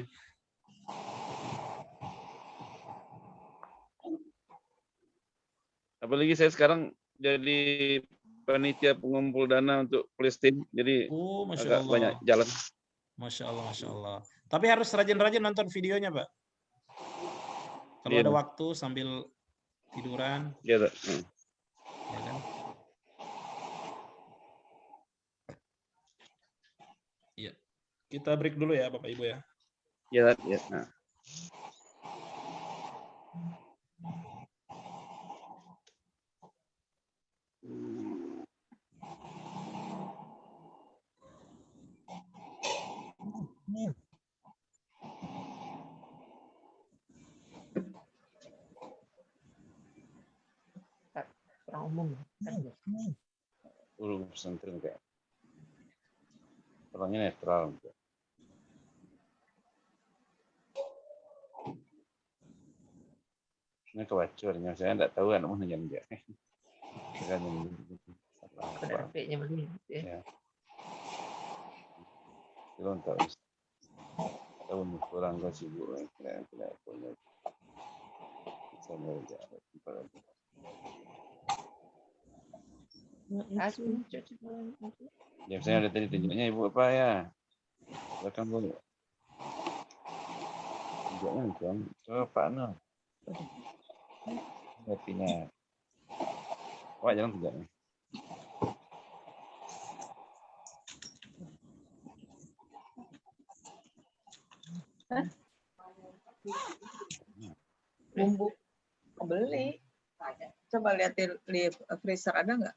Apalagi saya sekarang jadi panitia pengumpul dana untuk Palestina, jadi Oh, Masya agak Allah. banyak jalan. Masya Allah, Masya Allah. Tapi harus rajin-rajin nonton videonya, Pak. Kalau Iya, ada Pak. waktu sambil tiduran, Ya, Ustaz. ya kan? Iya. Kita break dulu ya, Bapak Ibu ya. Ya, Ustaz. Ya. Nah. orang umum. Dulu pesantren kayak orangnya netral. Ini kewacornya, saya enggak tahu anak mana yang dia. Kan Pada rapiknya begini. ya. Kita tahu. Tahu kurang kau sibuk, tidak punya. Saya mau jalan pada. Ya, saya ada tadi tunjuknya ibu apa ya? Belakang dulu. Tunjuknya dong. Coba Pak Noh. Kopinya. Wah, jangan tunjuknya. Bumbu beli. Coba lihat di freezer ada nggak?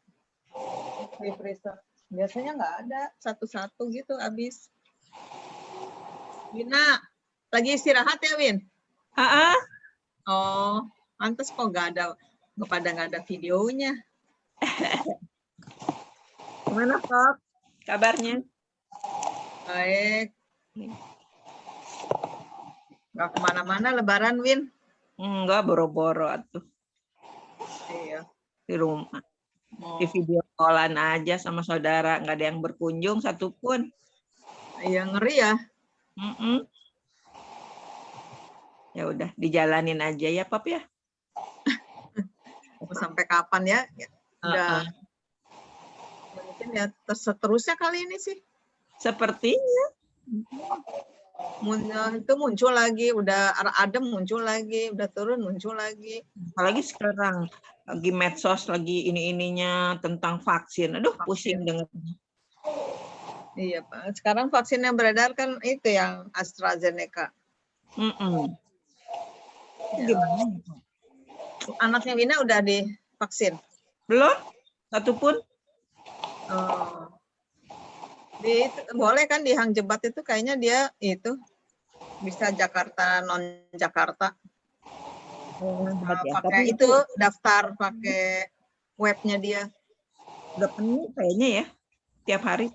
Di freezer. Biasanya nggak ada. Satu-satu gitu habis. Wina, lagi istirahat ya Win? Oh, Pantes kok nggak ada videonya. Gimana, Pop? Kabarnya? Baik. Nggak kemana-mana Lebaran, Win? Enggak, boro-boro atuh Iya. di rumah. Oh, Di video callan aja sama saudara, nggak ada yang berkunjung satupun. iya ngeri ya. Mm-mm. Ya udah, dijalanin aja ya, Pop ya. Mau sampai kapan ya? Udah. Mungkin ya seterusnya kali ini sih. Sepertinya. Itu muncul lagi, udah adem muncul lagi, udah turun muncul lagi. Apalagi sekarang lagi medsos, lagi ini-ininya tentang vaksin. Aduh, pusing dengarnya. Iya, Pak. Sekarang vaksin yang beredar kan itu yang AstraZeneca. Gimana? Anaknya Wina udah divaksin? Belum? Satupun? Oh. Boleh kan di Hang Jebat itu kayaknya dia itu bisa Jakarta non Jakarta. Pakai itu daftar pakai webnya dia. Udah penuh kayaknya ya tiap hari.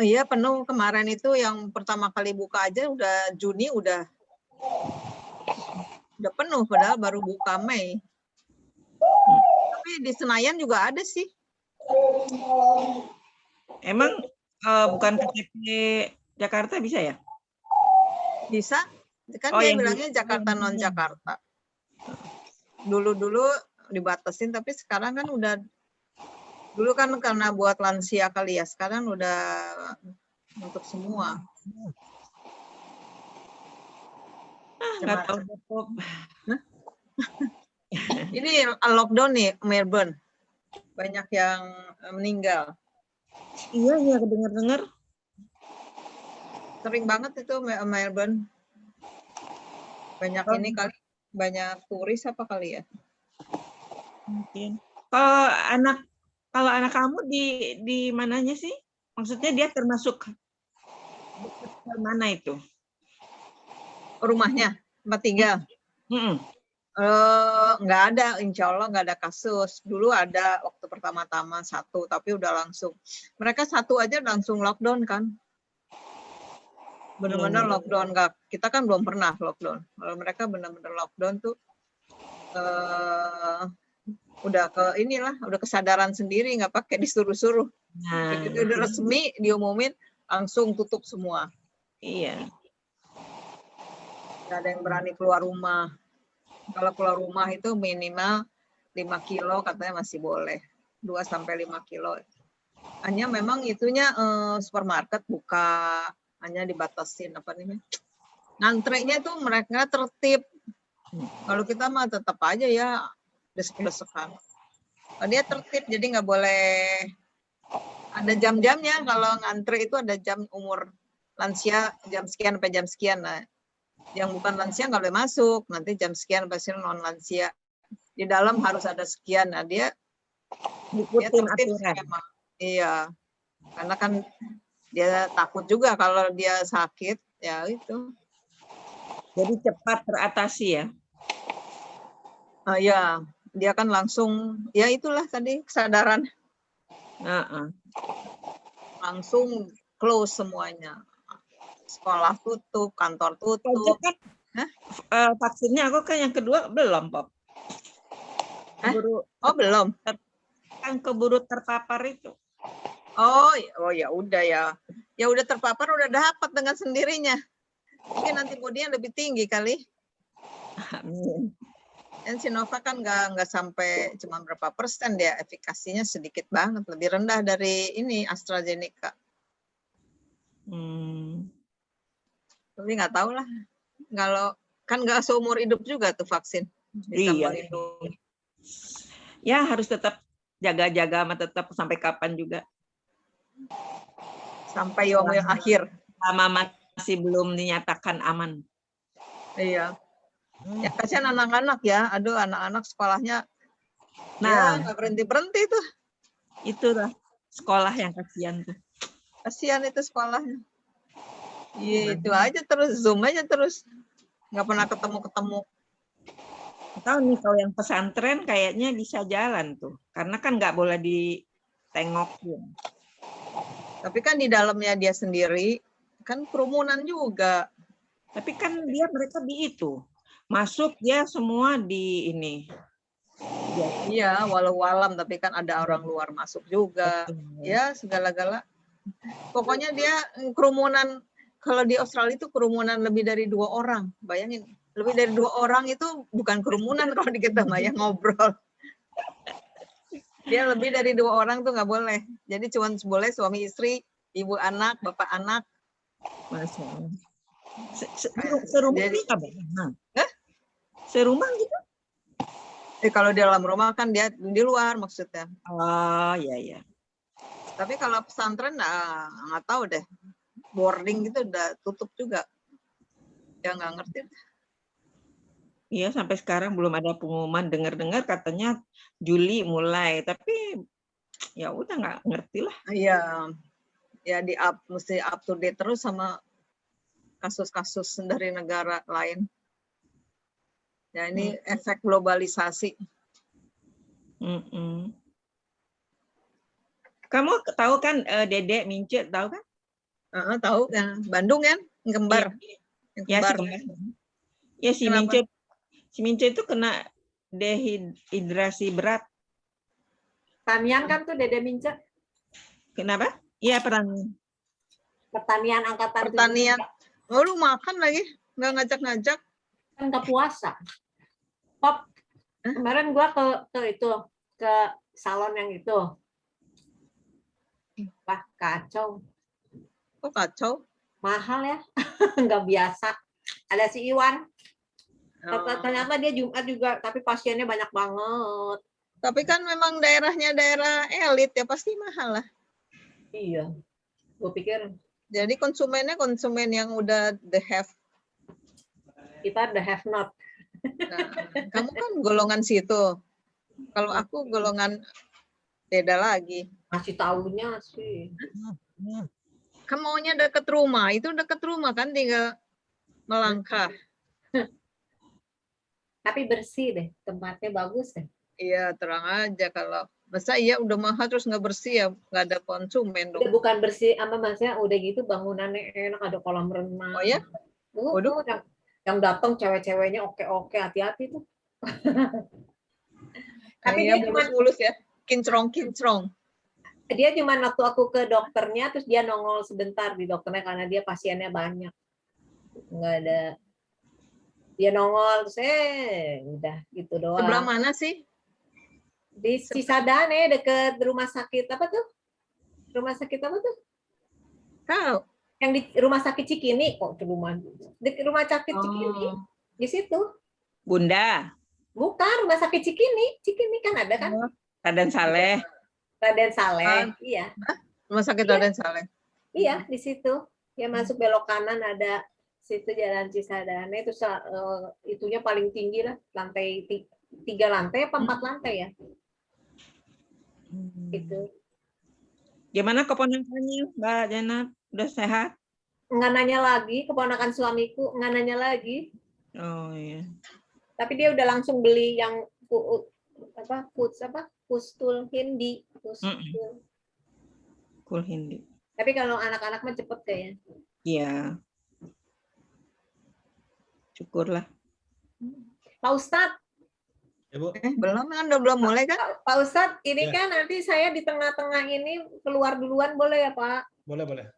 Oh iya penuh, kemarin itu yang pertama kali buka aja udah Juni udah penuh padahal baru buka Mei. Tapi di Senayan juga ada sih. Emang bukan KTP Jakarta bisa ya? Bisa. Kan Oh, dia yang bilangnya Jakarta non Jakarta. Dulu dibatasin tapi sekarang kan udah, dulu kan karena buat lansia kali ya, sekarang udah untuk semua. Nggak tahu Pop. Ini lockdown nih Melbourne, banyak yang meninggal. Iya, dengar-dengar. Sering banget itu Melbourne. Banyak ini kali, banyak turis apa kali ya? Mungkin. Kalau anak kamu di mananya sih? Maksudnya dia termasuk dekat mana itu? Rumahnya, tempat tinggal? Nggak ada, insya Allah nggak ada kasus. Dulu ada waktu pertama-tama 1, tapi udah langsung. Mereka 1 aja langsung lockdown kan? Benar-benar lockdown. Kita kan belum pernah lockdown. Kalau mereka benar-benar lockdown tuh udah udah kesadaran sendiri, nggak pakai disuruh-suruh. Begitu udah resmi diumumin langsung tutup semua. Iya. Nggak ada yang berani keluar rumah. Kalau keluar rumah itu minimal 5 kilo katanya masih boleh. 2-5 kilo. Hanya memang itunya supermarket buka, hanya dibatasin ngantrenya tuh mereka tertib. Kalau kita mah tetap aja ya desek-desekan. Dia tertib jadi nggak boleh, ada jam-jamnya. Kalau ngantre itu ada jam, umur lansia jam sekian sampai jam sekian. Nah, yang bukan lansia nggak boleh masuk, nanti jam sekian pasti non lansia. Di dalam harus ada sekian. Nah dia tertib memang. Iya, karena kan dia takut juga kalau dia sakit, ya itu. Jadi cepat teratasi ya? Ya, dia kan langsung, ya itulah tadi kesadaran. Langsung close semuanya. Sekolah tutup, kantor tutup. Vaksinnya aku kan yang kedua belum, Pop. Oh belum? Kan keburu terpapar itu. Oh ya udah ya. Ya udah terpapar udah dapat dengan sendirinya. Mungkin antibodinya lebih tinggi kali. Amin. Dan Sinovac kan nggak sampai, cuma berapa persen dia, efikasinya sedikit banget, lebih rendah dari ini AstraZeneca. Tapi nggak tahu lah. Kalau kan nggak seumur hidup juga tuh vaksin bisa melindungi. Ya harus tetap jaga-jaga, tetap sampai kapan juga. Sampai yaumil akhir. Sama masih belum dinyatakan aman. Iya. Ya kasihan anak-anak ya. Aduh, anak-anak sekolahnya ya nggak berhenti-berhenti tuh. Itulah sekolah yang kasihan tuh. Kasihan itu sekolahnya. Iya, itu aja terus, Zoom aja terus. Nggak pernah ketemu-ketemu. Tahu nih kalau yang pesantren kayaknya bisa jalan tuh, karena kan nggak boleh ditengokin. Tapi kan di dalamnya dia sendiri kan kerumunan juga. Tapi kan mereka di itu masuk dia semua di ini. Iya, walau alam tapi kan ada orang luar masuk juga. Ya segala-gala. Pokoknya dia kerumunan. Kalau di Australia itu kerumunan lebih dari 2 orang. Bayangin, lebih dari 2 orang itu bukan kerumunan kalau di kita mah ya ngobrol. Dia lebih dari 2 orang tuh nggak boleh. Jadi cuma boleh suami istri, ibu anak, bapak anak. Masya. Serumah bisa Hah? Serumah gitu? Kalau di dalam rumah kan dia di luar maksudnya. Oh iya. Tapi kalau pesantren nggak tahu deh. Boarding gitu udah tutup juga. Ya nggak ngerti. Iya sampai sekarang belum ada pengumuman. Dengar-dengar katanya Juli mulai, tapi ya udah nggak ngerti lah. Iya, ya mesti up to date terus sama kasus-kasus dari negara lain. Ya ini efek globalisasi. Kamu tahu kan Dedek Mince tahu kan? Tahu ya, Bandung kan, kembar. Ya, si Mince itu kena dehidrasi berat. Pertanian kan tuh Dede Mince. Kenapa? Iya pertanian. Pertanian angkatan. Pertanian. Oh lu makan lagi, nggak ngajak-ngajak? Kan nggak puasa. Pop. Kemarin gua ke salon yang itu. Wah kacau. Kok kacau? Mahal ya, nggak biasa. Ada si Iwan. Ternyata dia Jumat juga, tapi pasiennya banyak banget. Tapi kan memang daerahnya daerah elit ya pasti mahal lah. Iya, gue pikir. Jadi konsumennya konsumen yang udah the have. Kita the have not. Nah, kamu kan golongan situ. Kalau aku golongan beda lagi. Masih tahunya sih. Kamu maunya deket rumah, itu deket rumah kan tinggal melangkah. Tapi bersih deh, tempatnya bagus deh. Iya, terang aja kalau masa iya udah mahal terus nggak bersih ya nggak ada konsumen dong. Udah bukan bersih, apa maksudnya udah gitu bangunannya enak, ada kolam renang. Oh ya? Waduh, yang datang cewek-ceweknya oke, hati-hati tuh. Tapi dia mulus ya, kincrong. Dia cuma waktu aku ke dokternya, terus dia nongol sebentar di dokternya karena dia pasiennya banyak. Nggak ada. Dia nongol, terus udah gitu doang. Sebelah mana sih? Di Cisadane, deket rumah sakit apa tuh? Rumah sakit apa tuh? Tahu. Yang di rumah sakit Cikini, kok di rumah sakit Cikini, di situ. Bunda. Bukan, rumah sakit Cikini. Cikini kan ada kan? Raden Saleh. Raden Saleh, iya. Rumah sakit Raden Saleh. Iya, di situ. Ya masuk belok kanan ada situ Jalan Cisadane, itu itunya paling tinggi lah, lantai 3 lantai apa 4 lantai ya? Itu. Gimana keponakannya, Mbak Janat? Udah sehat? Nggak nanya lagi, keponakan suamiku nggak nanya lagi. Oh iya. Tapi dia udah langsung beli yang Pustul Hindi. Kul Hindi. Tapi kalau anak-anak mah cepet kayaknya. Iya. Syukurlah. Pak Ustadz. Ya, Bu. Belum kan udah belum mulai kan? Pak Ustadz, ini Ya. kan nanti saya di tengah-tengah ini keluar duluan boleh ya Pak? Boleh.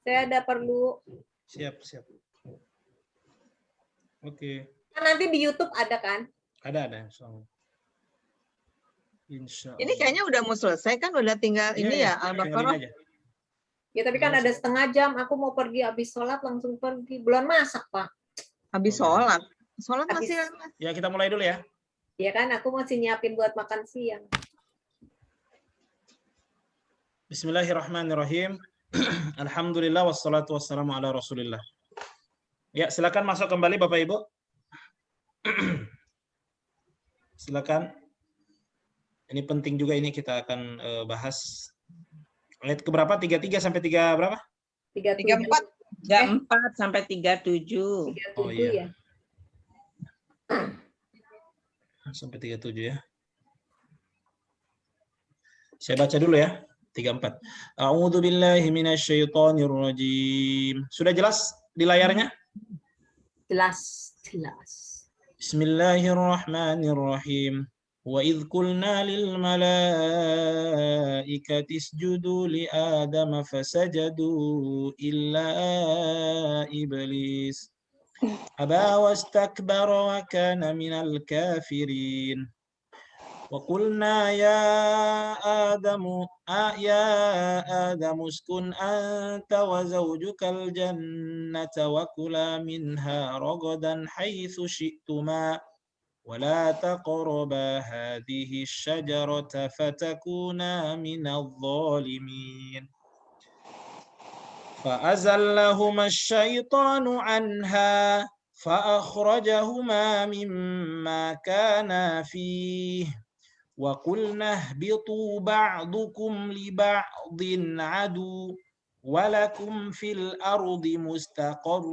Saya ada perlu. Siap. Oke. Kan nanti di YouTube ada kan? Ada. Insya Allah. Ini kayaknya udah mau selesai kan? Udah tinggal ini ya Al-Baqarah. Ya tapi kan ada setengah jam. Aku mau pergi habis sholat langsung pergi. Belum masak Pak. Habis sholat. Sholat masih. Ya kita mulai dulu ya. Ya kan aku masih nyiapin buat makan siang. Bismillahirrahmanirrahim. Alhamdulillah wassalatu wassalamu ala Rasulillah. Ya, silakan masuk kembali Bapak Ibu. Silakan. Ini penting juga ini kita akan bahas. Ayat keberapa? 33 sampai 3 berapa? 34. 34 sampai 37. 37 Oh, iya. ya. sampai 37 ya. Saya baca dulu ya. 34. A'udzubillahi minasyaitonirrajim. Sudah jelas di layarnya? Jelas. Bismillahirrahmanirrahim. Wa idh qulna lil malaikati isjudu li Adama fasajadu illa iblis aba wastakbara wa kana minal kafirin. وقلنا يا آدم اسكن أنت وزوجك الجنة وكلا منها رغدا حيث شئتما ولا تقربا هذه الشجرة فتكونا من الظالمين فأزلهما الشيطان عنها فأخرجهما مما كانا فيه وَقُلْنَا اهْبِطُوا بَعْضُكُمْ لِبَعْضٍ عَدُوٌّ وَلَكُمْ فِي الْأَرْضِ مُسْتَقَرٌّ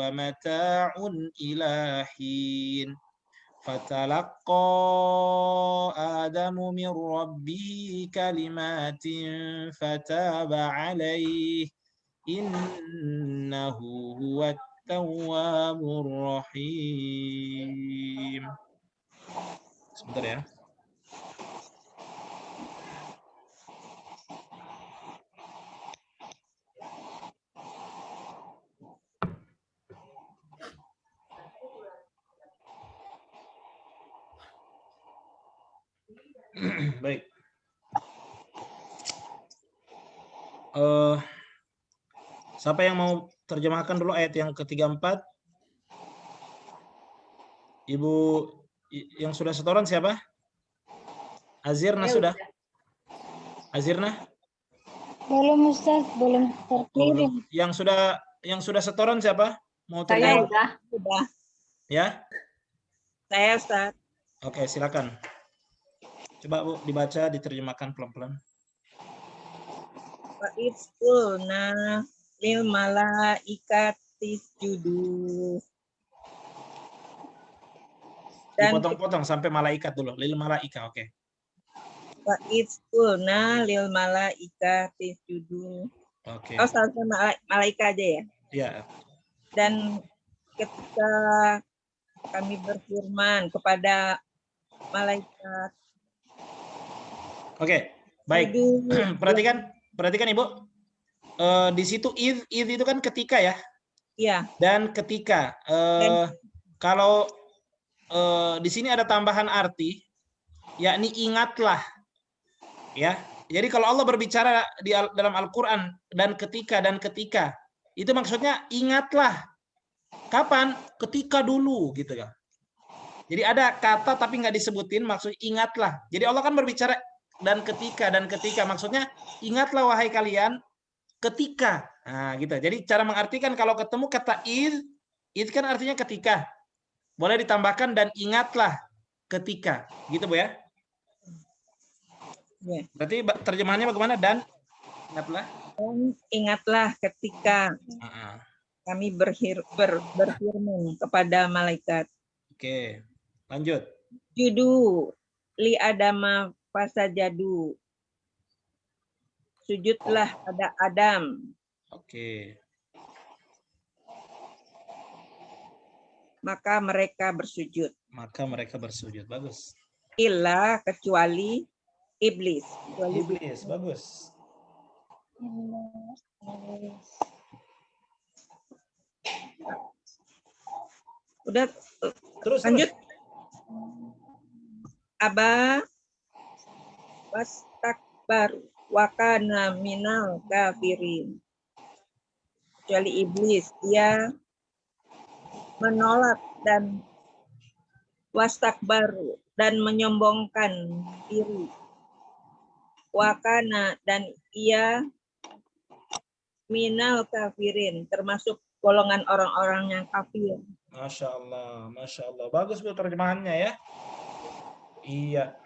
وَمَتَاعٌ إِلَى حِينٍ فَتَلَقَّى آدَمُ مِنْ رَبِّهِ كَلِمَاتٍ فَتَابَ عَلَيْهِ إِنَّهُ هُوَ التَّوَّابُ الرَّحِيمُ. Sebentar ya. Baik. Siapa yang mau terjemahkan dulu ayat yang ke-34? Ibu yang sudah setoran siapa? Azirna sudah? Azirna? Belum Ustaz, belum terkirim. Yang sudah setoran siapa? Mau Saya terjemah? Sudah. Ya? Saya Ustaz. Oke, silakan. Coba Bu dibaca, diterjemahkan pelan-pelan. Wa isqulna lil malaikati isjudu. Dan Dipotong-potong sampai malaikat dulu. Lil malaika, oke. wa isqulna lil malaikati isjudu. Oke. Oh, seharusnya malaikat aja ya. Iya. Dan ketika kami berfirman kepada malaikat. Oke, baik. Perhatikan Ibu. Di situ id itu kan ketika ya. Iya. Dan ketika. Kalau di sini ada tambahan arti, yakni ingatlah. Ya. Jadi kalau Allah berbicara dalam Al-Quran dan ketika, itu maksudnya ingatlah. Kapan? Ketika dulu, gitu kan. Jadi ada kata tapi nggak disebutin, maksud ingatlah. Jadi Allah kan berbicara dan ketika, maksudnya ingatlah wahai kalian ketika. Nah, gitu. Jadi cara mengartikan kalau ketemu kata id kan artinya ketika. Boleh ditambahkan dan ingatlah ketika. Gitu Bu ya. Ya. Berarti terjemahannya bagaimana? Dan ingatlah ketika kami berfirman kepada malaikat. Oke, lanjut. Judu li Adama fasajadu. Sujudlah pada Adam. Oke. Maka mereka bersujud. Bagus. Illa kecuali iblis. Iblis, bagus. Udah Terus lanjut. Aba wastakbar wa kana minal kafirin. Kecuali iblis, dia menolak dan wastakbar dan menyombongkan diri. Wa kana dan ia minal kafirin, termasuk golongan orang-orang yang kafir. Masya Allah. Bagus Bu terjemahannya ya. Iya,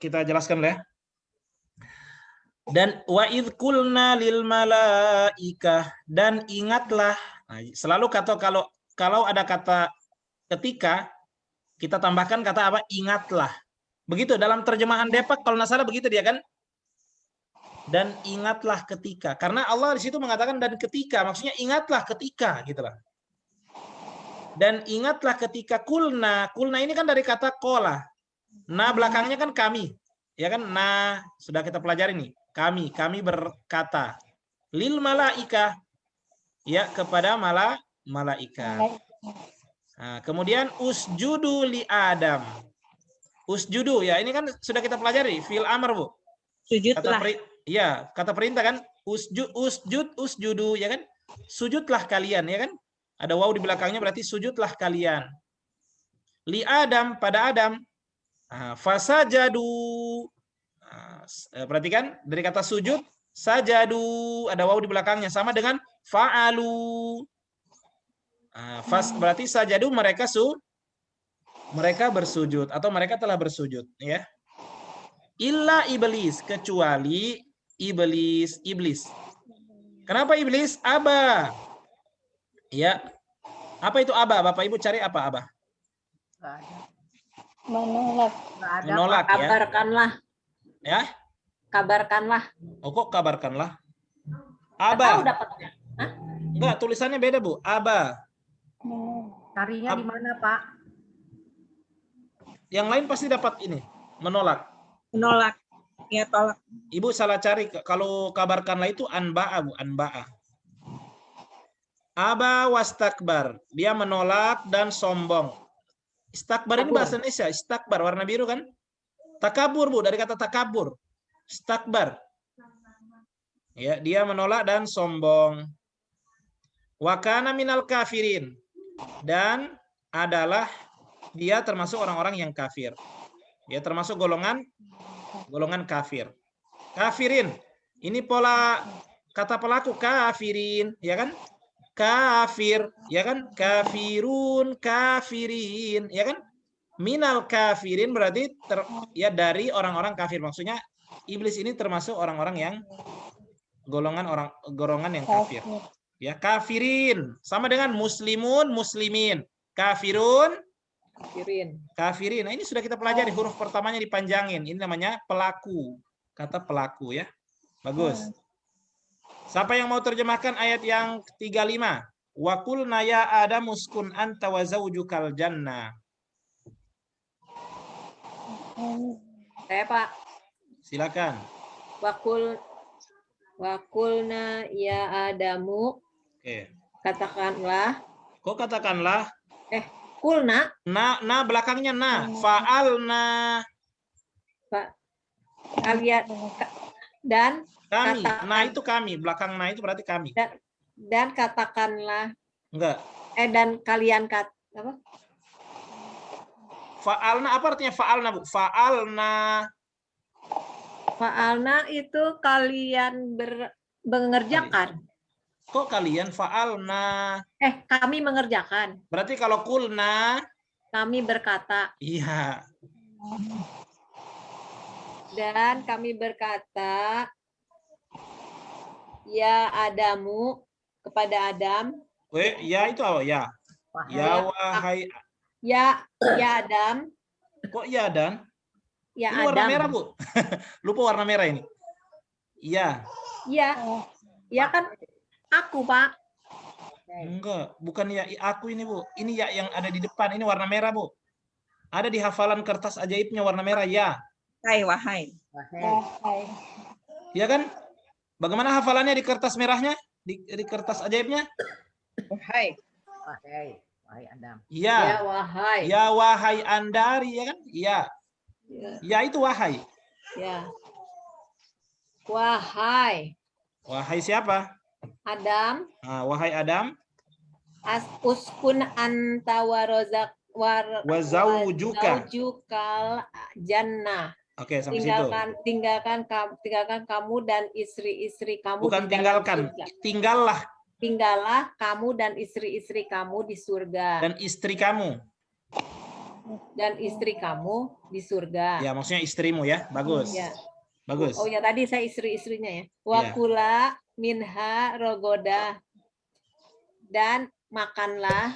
kita jelaskan ya. Dan wa idh qulna lil malaikah, dan ingatlah. Nah, selalu kalau ada kata ketika Kita tambahkan kata apa? Ingatlah. Begitu dalam terjemahan Depak kalau nggak salah begitu dia kan? Dan ingatlah ketika. Karena Allah di situ mengatakan dan ketika, maksudnya ingatlah ketika gitulah. Dan ingatlah ketika kulna. Kulna ini kan dari kata kola. Nah belakangnya kan kami. Ya kan? Nah, sudah kita pelajari nih. Kami berkata. Lil malaika. Ya, kepada malaikat. Nah, kemudian usjudu li Adam. Usjudu ya, ini kan sudah kita pelajari fil amr, Bu. Sujudlah. Kata perintah kan usjudu ya kan? Sujudlah kalian ya kan? Ada waw di belakangnya berarti sujudlah kalian. Li Adam pada Adam. Nah, fasajadu. Nah, perhatikan dari kata sujud sajadu ada waw di belakangnya sama dengan fa'alu. Berarti sajadu mereka bersujud atau mereka telah bersujud ya. Illa iblis, kecuali iblis. Kenapa iblis? Aba. Ya. Apa itu aba? Bapak Ibu cari apa aba? Menolak. Menolak ya. Kabarkanlah. Ya. Kabarkanlah. Oh, kok kabarkanlah? Nggak tahu Aba. dapatnya. Enggak, tulisannya beda, Bu. Aba. Carinya di mana, Pak? Yang lain pasti dapat ini, menolak. Menolak. Ya, tolak. Ibu salah cari. Kalau kabarkanlah itu anba'a, Bu, anba'a. Aba wastakbar. Dia menolak dan sombong. Istakbar ini bahasa Indonesia. Istakbar, warna biru kan? Takabur, Bu, dari kata takabur. Istakbar. Ya, dia menolak dan sombong. Wa kana minal kafirin. Dan adalah dia termasuk orang-orang yang kafir. Dia termasuk golongan kafir. Kafirin. Ini pola kata pelaku kafirin, ya kan? Kafir, ya kan? Kafirun, kafirin, ya kan? Minal kafirin berarti ya dari orang-orang kafir. Maksudnya iblis ini termasuk orang-orang yang golongan yang kafir. Ya, kafirin sama dengan muslimun, muslimin. Kafirun, kafirin. Nah, ini sudah kita pelajari, huruf pertamanya dipanjangin. Ini namanya pelaku. Kata pelaku ya. Bagus. Siapa yang mau terjemahkan ayat yang 35? Wa qulna ya Adam uskun anta wa zawjukal jannah. Saya, Pak. Silakan. Wakulna ya Adamu. Oke. Katakanlah. Kok katakanlah? Kulna. Nah belakangnya nah. Fa'alna. Kalian dan Kami. katakan, Nah itu kami. Belakang nah itu berarti kami. dan katakanlah. Enggak. Dan kalian apa? Fa'alna apa artinya fa'alna, Bu? Fa'alna. Fa'alna itu kalian mengerjakan. Kok kalian fa'alna? Kami mengerjakan. Berarti kalau kulna. Kami berkata. Iya. Dan kami berkata, ya Adamu, kepada Adam. Ya itu apa? Ya. Ya wahai. Ya Adam. Kok ya Dan? Ya ini Adam. Warna merah, Bu. Lupa warna merah ini. Iya. Iya. Ya kan aku, Pak. Enggak, bukan ya aku ini, Bu. Ini ya yang ada di depan. Ini warna merah, Bu. Ada di hafalan kertas ajaibnya warna merah ya. Wahai. Ya kan? Bagaimana hafalannya di kertas merahnya? Di kertas ajaibnya? Wahai. Wahai Adam. Ya. Ya wahai. Ya wahai Andari, ya kan? Ya. Ya itu wahai. Ya. Wahai. Wahai siapa? Adam. Nah, wahai Adam. Uskun anta warazak wazawjukal jannah. Oke, sampai situ. Tinggalkan kamu dan istri-istri kamu. Bukan tinggalkan, tinggallah. Tinggallah kamu dan istri-istri kamu di surga. Dan istri kamu. Dan istri kamu di surga. Ya, maksudnya istrimu ya. Bagus. Ya. Bagus. Oh ya, tadi saya istri-istrinya ya. Wakula minha rogoda. Dan makanlah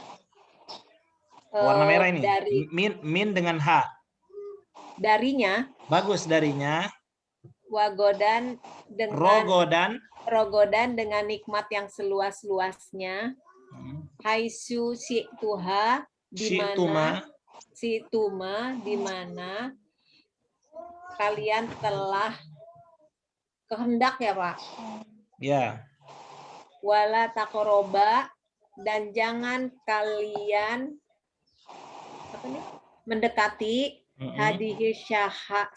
Warna merah ini. Dari Min dengan H. darinya, Bagus, darinya. wagodan dengan Rogodan. dengan nikmat yang seluas-luasnya. Haitsu syi'tuha, di mana di mana kalian telah kehendak ya Pak. Ya. Wala taqroba, dan jangan kalian mendekati hadihi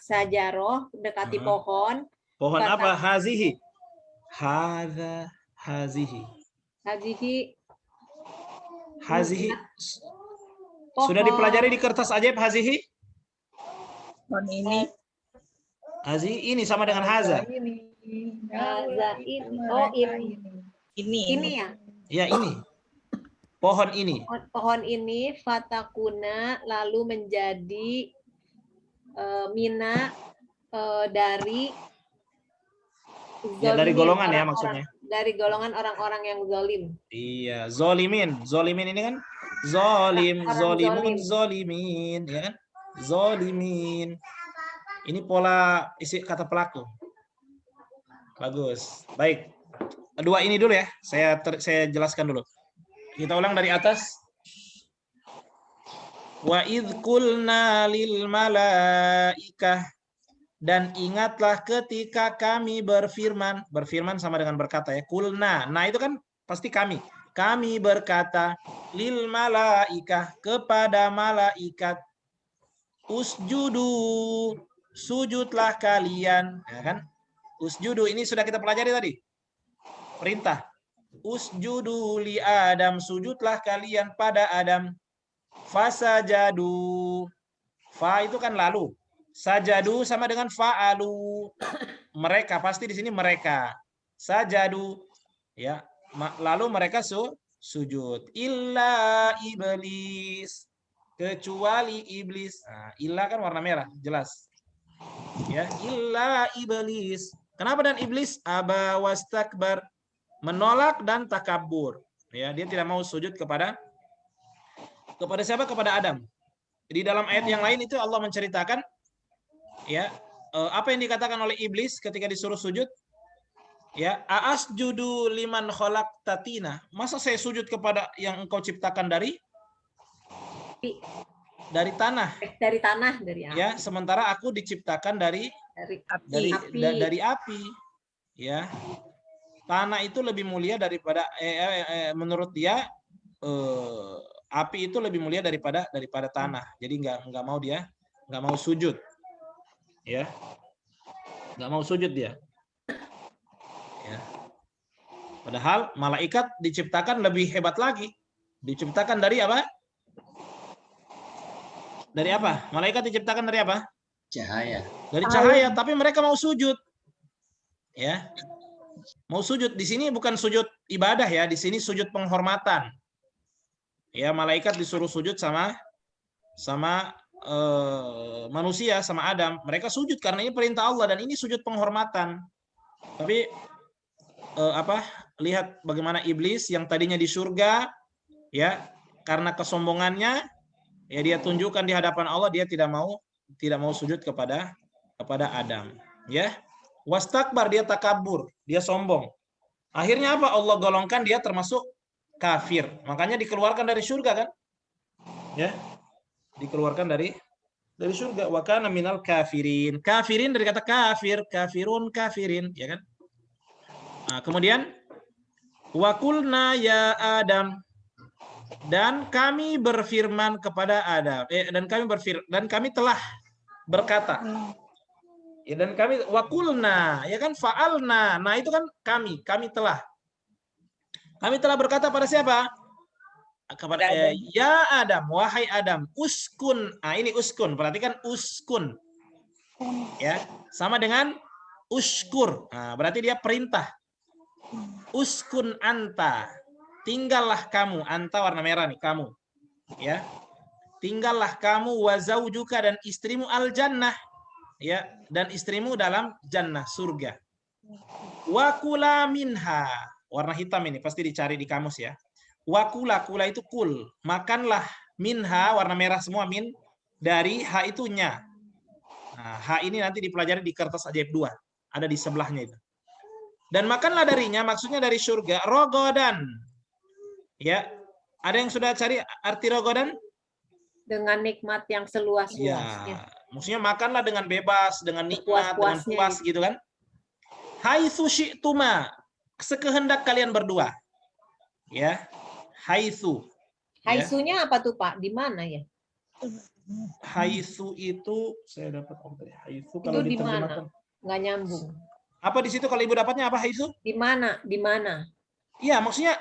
sajaroh, mendekati pohon. Pohon apa? Hazihi. Hazihi. Hazihi. Sudah dipelajari di kertas ajaib hazihi? Pohon ini. Hazihi ini sama dengan haza. Haza ini. Oh, ini ya. Ya, ini. Pohon ini. Pohon ini fatakuna, lalu menjadi mina dari Ya, dari golongan ya maksudnya. Dari golongan orang-orang yang zalim. Iya, zolimin. Zolimin ini kan zolim, zolimun, zalim. zolimin, ya kan? Zolimin. Ini pola isi kata pelaku. Bagus. Baik. Dua ini dulu ya. Saya jelaskan dulu. Kita ulang dari atas. Wa idh qulna lil malaikah, dan ingatlah ketika kami berfirman. Berfirman sama dengan berkata ya. Kulna. Nah itu kan pasti kami. Kami berkata lil malaikah, kepada malaikat. Usjudu, sujudlah kalian. Ya kan? Usjudu ini sudah kita pelajari tadi. Perintah. Usjudu li Adam, sujudlah kalian pada Adam. Fasajadu. Fa itu kan lalu. Sajadu sama dengan fa'alu. Mereka, pasti di sini mereka. Sajadu. Ya, lalu mereka sujud. Illa iblis. Kecuali iblis. Nah, illa kan warna merah, jelas. Ya, illa iblis. Kenapa dan iblis? Aba wastakbar. Menolak dan takabur. Ya, dia tidak mau sujud kepada siapa? Kepada Adam. Di dalam ayat yang lain itu Allah menceritakan ya, apa yang dikatakan oleh iblis ketika disuruh sujud? Ya, aasjudu liman khalaqtatina. Masa saya sujud kepada yang engkau ciptakan dari tanah? Dari tanah, dari api. Ya, sementara aku diciptakan dari api. Ya. Tanah itu lebih mulia daripada menurut dia api itu lebih mulia daripada tanah. Jadi nggak mau sujud. Ya, nggak mau sujud dia. Ya. Padahal malaikat diciptakan lebih hebat lagi. Diciptakan dari apa? Dari apa? Malaikat diciptakan dari apa? Cahaya. Dari cahaya, tapi mereka mau sujud. Ya. Mau sujud. Di sini bukan sujud ibadah ya, di sini sujud penghormatan. Ya, malaikat disuruh sujud sama manusia, sama Adam. Mereka sujud karena ini perintah Allah dan ini sujud penghormatan. Tapi lihat bagaimana iblis yang tadinya di surga ya, karena kesombongannya ya dia tunjukkan di hadapan Allah dia tidak mau sujud kepada Adam, ya. Wastakbar, dia takabur, dia sombong. Akhirnya apa? Allah golongkan dia termasuk kafir. Makanya dikeluarkan dari surga kan? Ya. Dikeluarkan dari surga. Wa kana minal kafirin. Kafirin dari kata kafir, kafirun, kafirin, ya kan? Nah, kemudian wa qulna ya Adam, dan kami berfirman kepada Adam, dan kami telah berkata. Ya, dan kami wakulna, ya kan, fa'alna. Nah, itu kan kami telah. Kami telah berkata pada siapa? Kepada ya Adam, wahai Adam, uskun. Nah, ini uskun, perhatikan uskun. Ya, sama dengan uskur. Nah, berarti dia perintah. Uskun anta. Tinggallah kamu, anta warna merah nih, kamu. Ya. Tinggallah kamu wa zaujuka, dan istrimu al-jannah. Ya, dan istrimu dalam jannah, surga. Wa kula minha, warna hitam ini pasti dicari di kamus ya. Wa kula, kula itu kul, makanlah minha warna merah semua min, dari ha itu nya. Nah, ha ini nanti dipelajari di kertas ajaib 2, ada di sebelahnya itu. Dan makanlah darinya, maksudnya dari surga, rogodan. Ya, ada yang sudah cari arti rogodan? Dengan nikmat yang seluas-luasnya. Ya, maksudnya makanlah dengan bebas, dengan nikmat, dengan Puas-puasnya puas gitu kan. Haitsu syi'tuma, sekehendak kalian berdua. Ya, haitsu. Ya. Haisunya apa tuh Pak? Di mana ya? Haitsu itu saya dapat haitsu kalau Itu di diterjemahkan. mana? Nggak nyambung. Apa di situ kalau Ibu dapatnya apa haitsu? Di mana? Di mana? Iya, maksudnya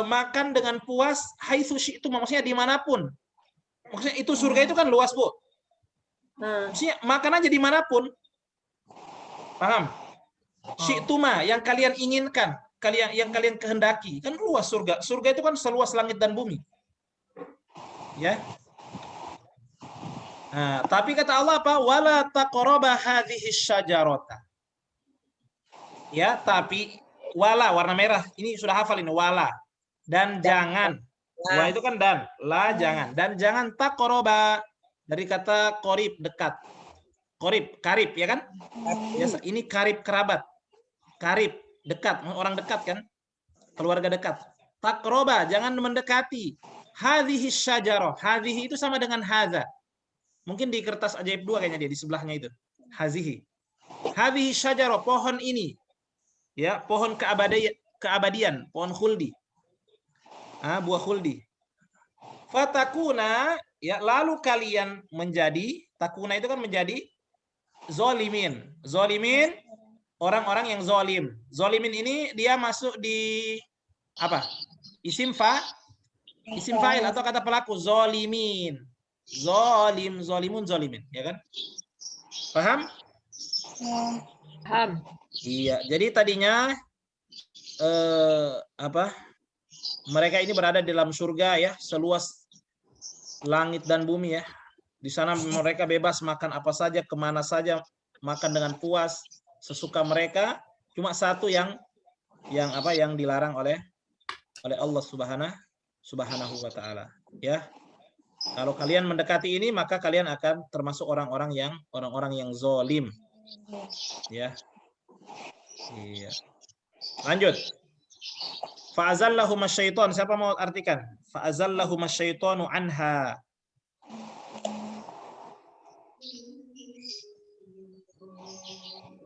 makan dengan puas, haitsu syi'tuma, maksudnya dimanapun. Maksudnya itu surga itu kan luas, Bu. Nah, Maksudnya makan aja dimanapun. Paham? Syi'tuma, yang kalian inginkan, yang kalian kehendaki. Kan luas surga. Surga itu kan seluas langit dan bumi. Ya. Nah, tapi kata Allah apa? Wala taqraba hadhihi syajarata. Ya, tapi wala warna merah. Ini sudah hafal ini wala. Dan jangan. Wa itu kan dan, la jangan. Dan jangan taqraba dari kata qorib dekat. Qorib, karib ya kan? Biasa ini karib kerabat. Karib dekat, orang dekat kan? Keluarga dekat. Taqraba, jangan mendekati. Hadhihi syajarah. Hadhihi itu sama dengan hadza. Mungkin di kertas ajaib 2 kayaknya dia di sebelahnya itu. Hazihi. Hadhihi syajarah, pohon ini. Ya, pohon keabadian, pohon khuldi. Buah khuldi. Fatakuna, ya, lalu kalian menjadi, takuna itu kan menjadi zolimin. Zolimin, orang-orang yang zolim. Zolimin ini dia masuk di apa? Isim fa'il atau kata pelaku, zolimin. Zolim, zolimun, zolimin, ya kan? Paham? paham. Iya, jadi tadinya mereka ini berada di dalam surga ya, seluas langit dan bumi ya. Di sana mereka bebas makan apa saja, kemana saja, makan dengan puas, sesuka mereka. Cuma satu yang dilarang oleh Allah Subhanahu wa taala, ya. Kalau kalian mendekati ini, maka kalian akan termasuk orang-orang yang zolim, ya. Iya. Lanjut. Fa'azallahuma syaiton. Siapa mau artikan? Fa'azallahuma syaitonu anha.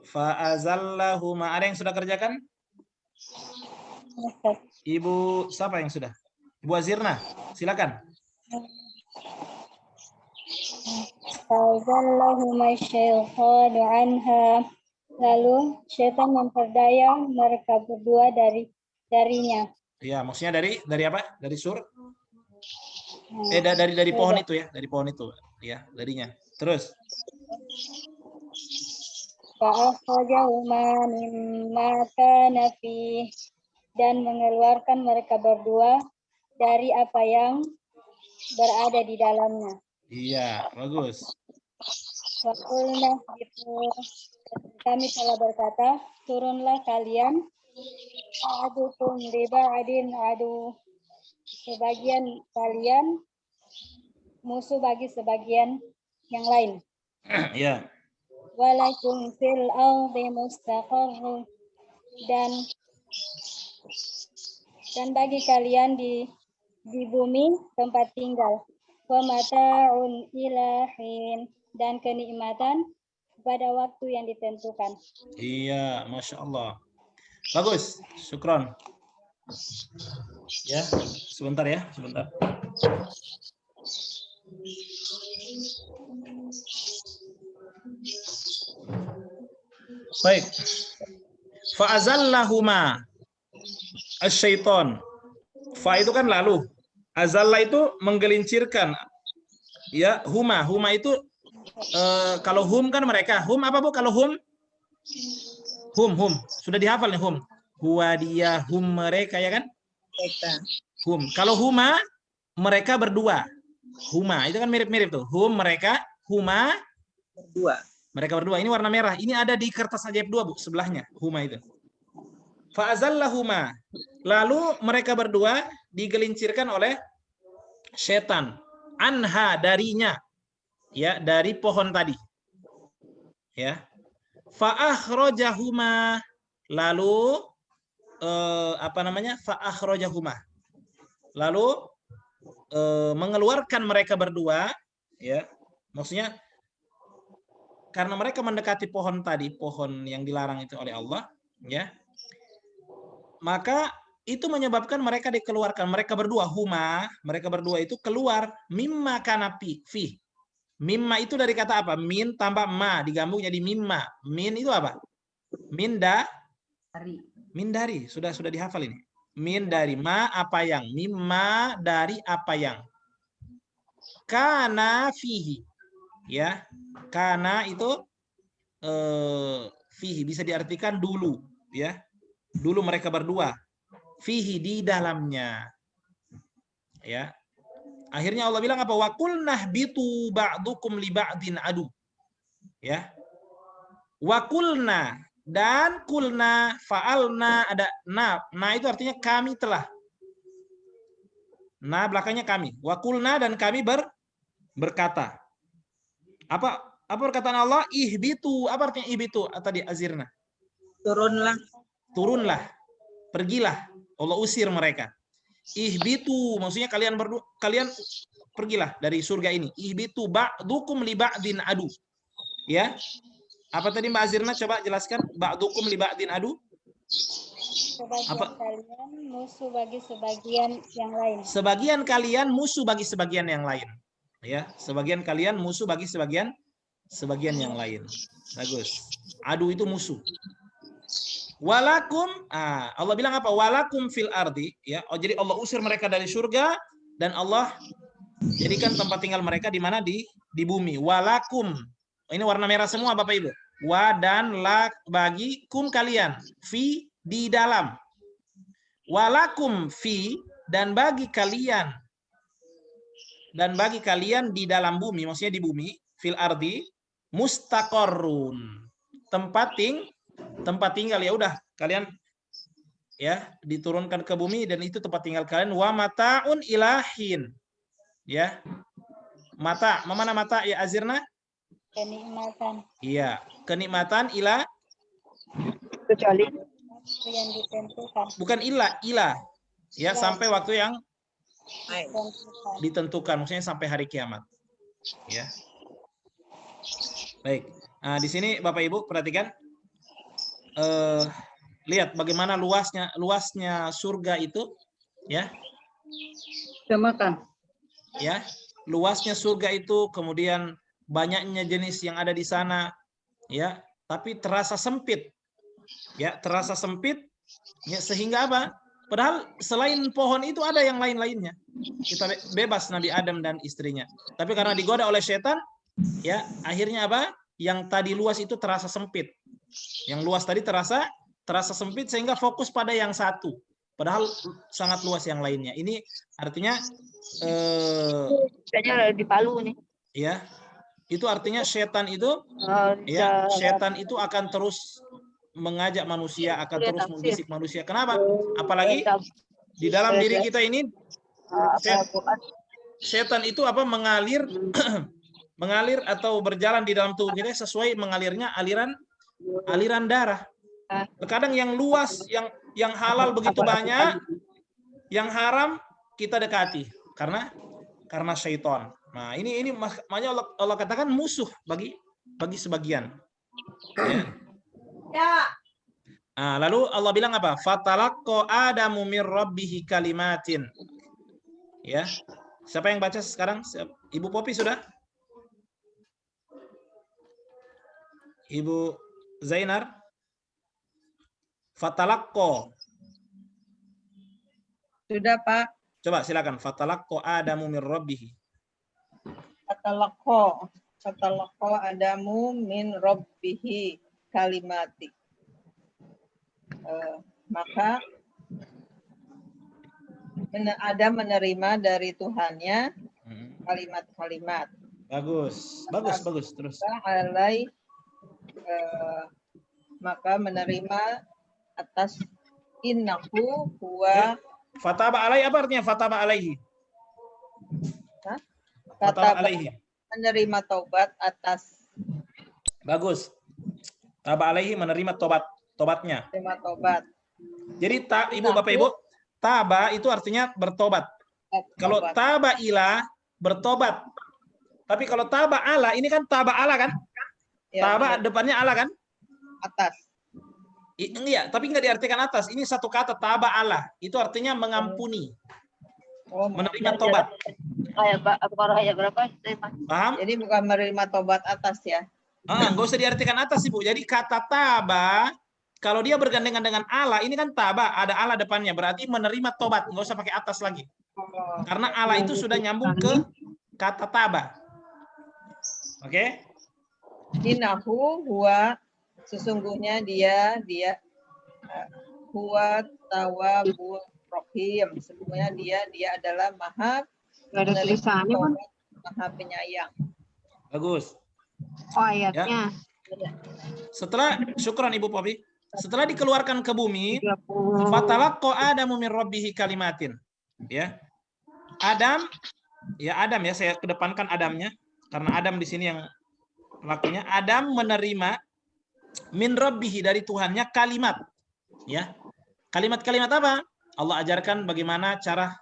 Fa'azallahuma. Ada yang sudah kerjakan? Ibu siapa yang sudah? Ibu Azirna, silakan. Fa'azallahuma syaitanu anha. Lalu syaitan memperdaya mereka berdua darinya. Ya, maksudnya dari apa? Dari dari pohon itu ya, dari pohon itu ya, darinya. Terus Fa'akhrajahuma mimma kana fi, dan mengeluarkan mereka berdua dari apa yang berada di dalamnya. iya, bagus. Wa qulna itu, kami telah berkata, turunlah kalian, adukum li ba'din adu, sebagian kalian musuh bagi sebagian yang lain. Ya. Walakum fil ardi mustaqarrun, dan bagi kalian di bumi tempat tinggal. Wa mata'un ila hin, dan kenikmatan pada waktu yang ditentukan. Iya, Masya Allah. Bagus, syukron. Ya, sebentar ya, sebentar. Baik. Fa'azallahuma asyaiton. Fa itu kan lalu. Azalla itu menggelincirkan. Ya, huma. Huma itu kalau hum kan mereka. Hum apa Bu kalau hum? Hum. Sudah dihafal nih hum. Huwa dia hum mereka ya kan? Hum. Kalau huma mereka berdua. Huma itu kan mirip-mirip tuh. Hum mereka, huma Berdua. mereka berdua. Ini warna merah. Ini ada di kertas ajaib 2 Bu, sebelahnya huma itu. Fa'azallahuma. Lalu mereka berdua digelincirkan oleh setan, anha darinya, ya, dari pohon tadi. Ya. Fa akhrajahuma, lalu fa akhrajahuma. Lalu mengeluarkan mereka berdua, ya. Maksudnya karena mereka mendekati pohon tadi, pohon yang dilarang itu oleh Allah, ya. Maka itu menyebabkan mereka dikeluarkan, mereka berdua itu keluar mimma kana fi. Mimma itu dari kata apa? Min tambah ma digabung jadi mimma. Min itu apa? Min dari. Sudah dihafal ini. Min dari, ma apa yang, mimma dari apa yang. Kana fihi. Ya. Kana itu fihi bisa diartikan dulu, ya. Dulu mereka berdua. Fihi di dalamnya. Ya. Akhirnya Allah bilang apa? Wa qulnah bitu ba'dukum li ba'din adu. Ya. Wa qulna, dan kulna, fa'alna, ada na. Na itu artinya kami telah. Na belakangnya kami. Wa qulna, dan kami berkata. Apa perkataan Allah? Ihbitu. Apa artinya ihbitu? Tadi azirna. Turunlah. Pergilah. Allah usir mereka. Ihbitu, maksudnya kalian pergilah dari surga ini. Ihbitu ba'dukum li ba'din adu. Ya. Apa tadi Mbak Azirna? Coba jelaskan. Ba'dukum li ba'din adu. Sebagian kalian musuh bagi sebagian yang lain. Sebagian kalian musuh bagi sebagian yang lain. Ya, sebagian kalian musuh bagi sebagian yang lain. Bagus. Adu itu musuh. Walakum, Allah bilang apa? Walakum fil ardi, ya. Oh, jadi Allah usir mereka dari surga dan Allah jadikan tempat tinggal mereka di mana? Di bumi. Walakum. Ini warna merah semua Bapak Ibu. Wa dan la bagi kum kalian, fi di dalam. Walakum fi, dan bagi kalian di dalam bumi, maksudnya di bumi, fil ardi mustaqarrun. Tempat tinggal, ya udah kalian ya diturunkan ke bumi dan itu tempat tinggal kalian. Wa mataun ilahin, ya. Mata, mana mata ya Azirna? Kenikmatan. Iya, kenikmatan ila Kecuali Yang ditentukan. bukan ila. Ya, sampai waktu yang ditentukan, maksudnya sampai hari kiamat. Ya. Baik. Nah, di sini Bapak Ibu perhatikan. Lihat bagaimana luasnya surga itu, ya. Makan. Ya, luasnya surga itu, kemudian banyaknya jenis yang ada di sana, ya. Tapi terasa sempit, ya, ya, sehingga apa? Padahal selain pohon itu ada yang lainnya. Kita bebas Nabi Adam dan istrinya. Tapi karena digoda oleh setan, ya, akhirnya apa? Yang tadi luas itu terasa sempit. Yang luas tadi terasa sempit sehingga fokus pada yang satu. Padahal sangat luas yang lainnya. Ini artinya kayaknya di Palu nih. Ya. Itu artinya setan itu setan itu akan terus mengajak manusia, akan terus membisik manusia. Kenapa? Apalagi di dalam diri kita ini setan itu apa? Mengalir atau berjalan di dalam tubuh kita sesuai mengalirnya aliran darah. Terkadang yang luas, yang halal begitu banyak, yang haram kita dekati karena syaitan. Nah, ini makanya Allah katakan musuh bagi sebagian. Ya. Nah, lalu Allah bilang apa? Fatalaqqa Adamu mir rabbihi kalimatin. Ya. Siapa yang baca sekarang? Ibu Popi sudah? Ibu Zainar? Fatalaqqa. Sudah, Pak. Coba silakan. Fatalaqqa Adamu mir rabbihi. Fatalaqqa Adamu min rabbihi kalimati. Maka Adam menerima dari Tuhannya kalimat-kalimat. Bagus. Terus. Maka menerima atas innahu huwa. Fataba alaihi, apa artinya fataba alaihi? Wataba Kata alaihi. menerima taubat atas Bagus. Taba alaihi menerima tobatnya. menerima taubat. Jadi Ibu Bapak Ibu, taba itu artinya bertobat. Kalau Taubat. taba ila bertobat. Tapi kalau taba ala ini kan taba ala kan? Ya, Taba benar. depannya ala kan? Atas. Iya, tapi nggak diartikan atas. Ini satu kata taba ala. Itu artinya mengampuni, Oh, menerima tobat. Ayat berapa? Paham? jadi bukan menerima taubat atas ya. Nggak usah diartikan atas Ibu. Jadi kata taba kalau dia bergandengan dengan ala, ini kan taba, ada ala depannya, berarti menerima tobat, nggak usah pakai atas lagi. Karena ala itu sudah nyambung ke kata taba. Oke? Innahu huwa, sesungguhnya dia huwa tawwabur rahim. Sesungguhnya dia adalah maha Ada tulisannya kan? maha penyayang. Bagus. Oh, ayatnya. Setelah, syukran Ibu Popi. Setelah dikeluarkan ke bumi, fatalaqqa Adamu min rabbihi kalimatin. Ya. Adam, ya saya kedepankan Adamnya karena Adam di sini yang pelakunya. Adam menerima min rabbihi dari Tuhannya kalimat. Ya. Kalimat-kalimat apa? Allah ajarkan bagaimana cara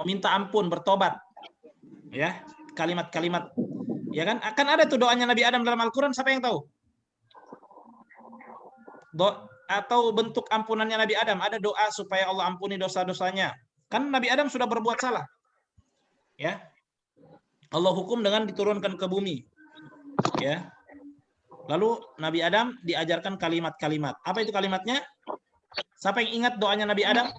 meminta ampun, bertobat. Ya, kalimat-kalimat. Ya kan? Akan ada tuh doanya Nabi Adam dalam Al-Qur'an, siapa yang tahu? Atau bentuk ampunannya Nabi Adam, ada doa supaya Allah ampuni dosa-dosanya. Kan Nabi Adam sudah berbuat salah. Ya. Allah hukum dengan diturunkan ke bumi. Ya. Lalu Nabi Adam diajarkan kalimat-kalimat. Apa itu kalimatnya? Siapa yang ingat doanya Nabi Adam?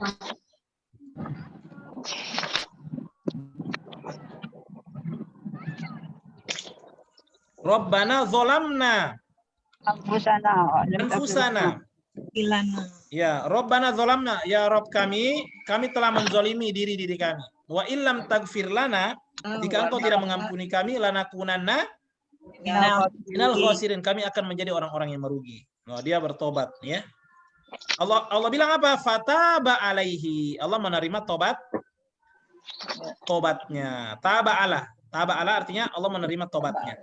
Rabbana zolamna anfusana. Ya, Rabbana zolamna, ya Rabb kami telah menzolimi diri kami. Wa illam tagfir lana, jika engkau tidak mengampuni kami, lanakunanna minal khasirin, kami akan menjadi orang-orang yang merugi. Nah, dia bertobat, ya. Allah bilang apa? Fataba alaihi. Allah menerima tobatnya. Taba ala artinya Allah menerima tobatnya.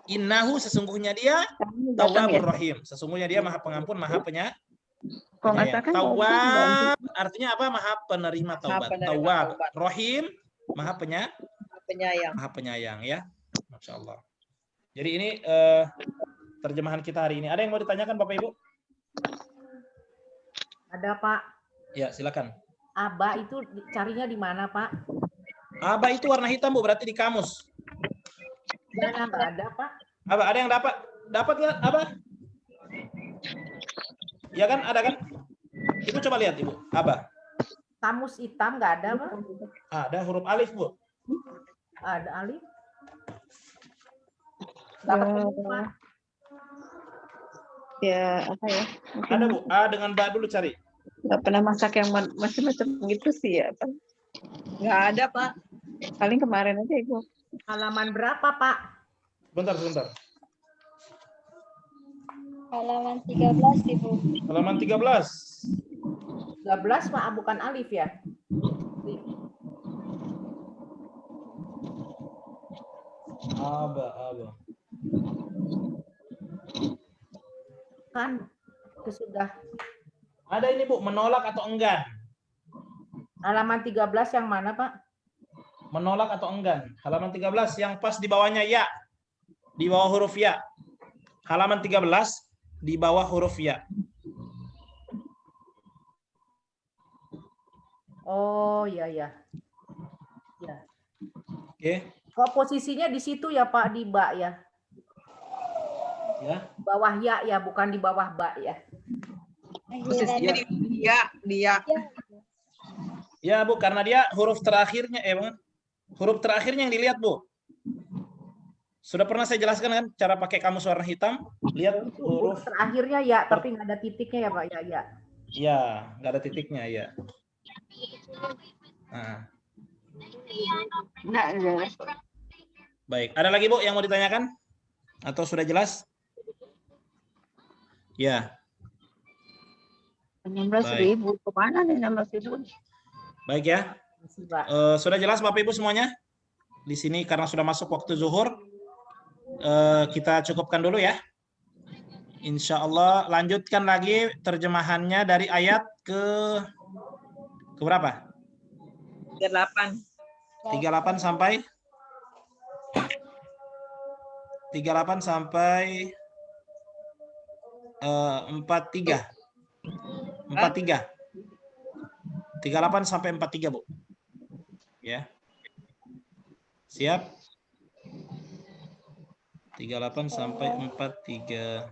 Innahu, sesungguhnya dia Tawwabur Rahim. Sesungguhnya dia Maha Pengampun, Maha Penyayang. Tawwab artinya apa? Maha penerima taubat. Tawwab. Rahim, Maha Penyayang. Maha Penyayang, ya. Masya Allah. Jadi ini terjemahan kita hari ini. Ada yang mau ditanyakan Bapak Ibu? Ada Pak. Ya, silakan. Aba itu carinya di mana Pak? Aba itu warna hitam Bu, berarti di kamus. Mana nggak ada Pak? Aba, ada yang dapat nggak Aba? Ya kan, ada kan? Ibu coba lihat Ibu, Aba. Kamus hitam nggak ada Pak? Ada huruf alif Bu. Ada alif. Dapat Pak. Ya, apa ya? Ada Bu, A dengan Ba dulu cari. Nggak pernah masak yang macam-macam gitu sih ya, Pak. Nggak ada, Pak. Paling kemarin aja Ibu. Halaman berapa Pak? Sebentar. Halaman 13, Ibu. Halaman 13. 13 Pak, bukan alif ya? Aba. Kan itu sudah. Ada ini Bu, menolak atau enggan? Halaman 13 yang mana Pak? Menolak atau enggan? Halaman 13 yang pas di bawahnya ya. Di bawah huruf ya. Halaman 13 di bawah huruf ya. Oh, iya. Ya. Oke. Oh, posisinya di situ ya Pak, di ba ya. Ya. Bawah ya ya, bukan di bawah ba ya. Posisinya dia. Ya Bu, karena dia huruf terakhirnya huruf terakhirnya yang dilihat Bu. Sudah pernah saya jelaskan kan cara pakai kamus warna hitam? Lihat huruf Terakhirnya ya, tapi nggak ada titiknya ya Pak ya. ya, nggak ada titiknya ya. Nah. Baik, ada lagi Bu yang mau ditanyakan? Atau sudah jelas? Ya. 16.000 kemana nih 16.000? Baik ya. Masih, Pak. Sudah jelas Bapak Ibu semuanya? Di sini karena sudah masuk waktu zuhur, kita cukupkan dulu ya. Insya Allah lanjutkan lagi terjemahannya dari ayat ke berapa? 38. 38 sampai 43. 38 sampai 43, Bu. Ya. Siap? 38 sampai 43.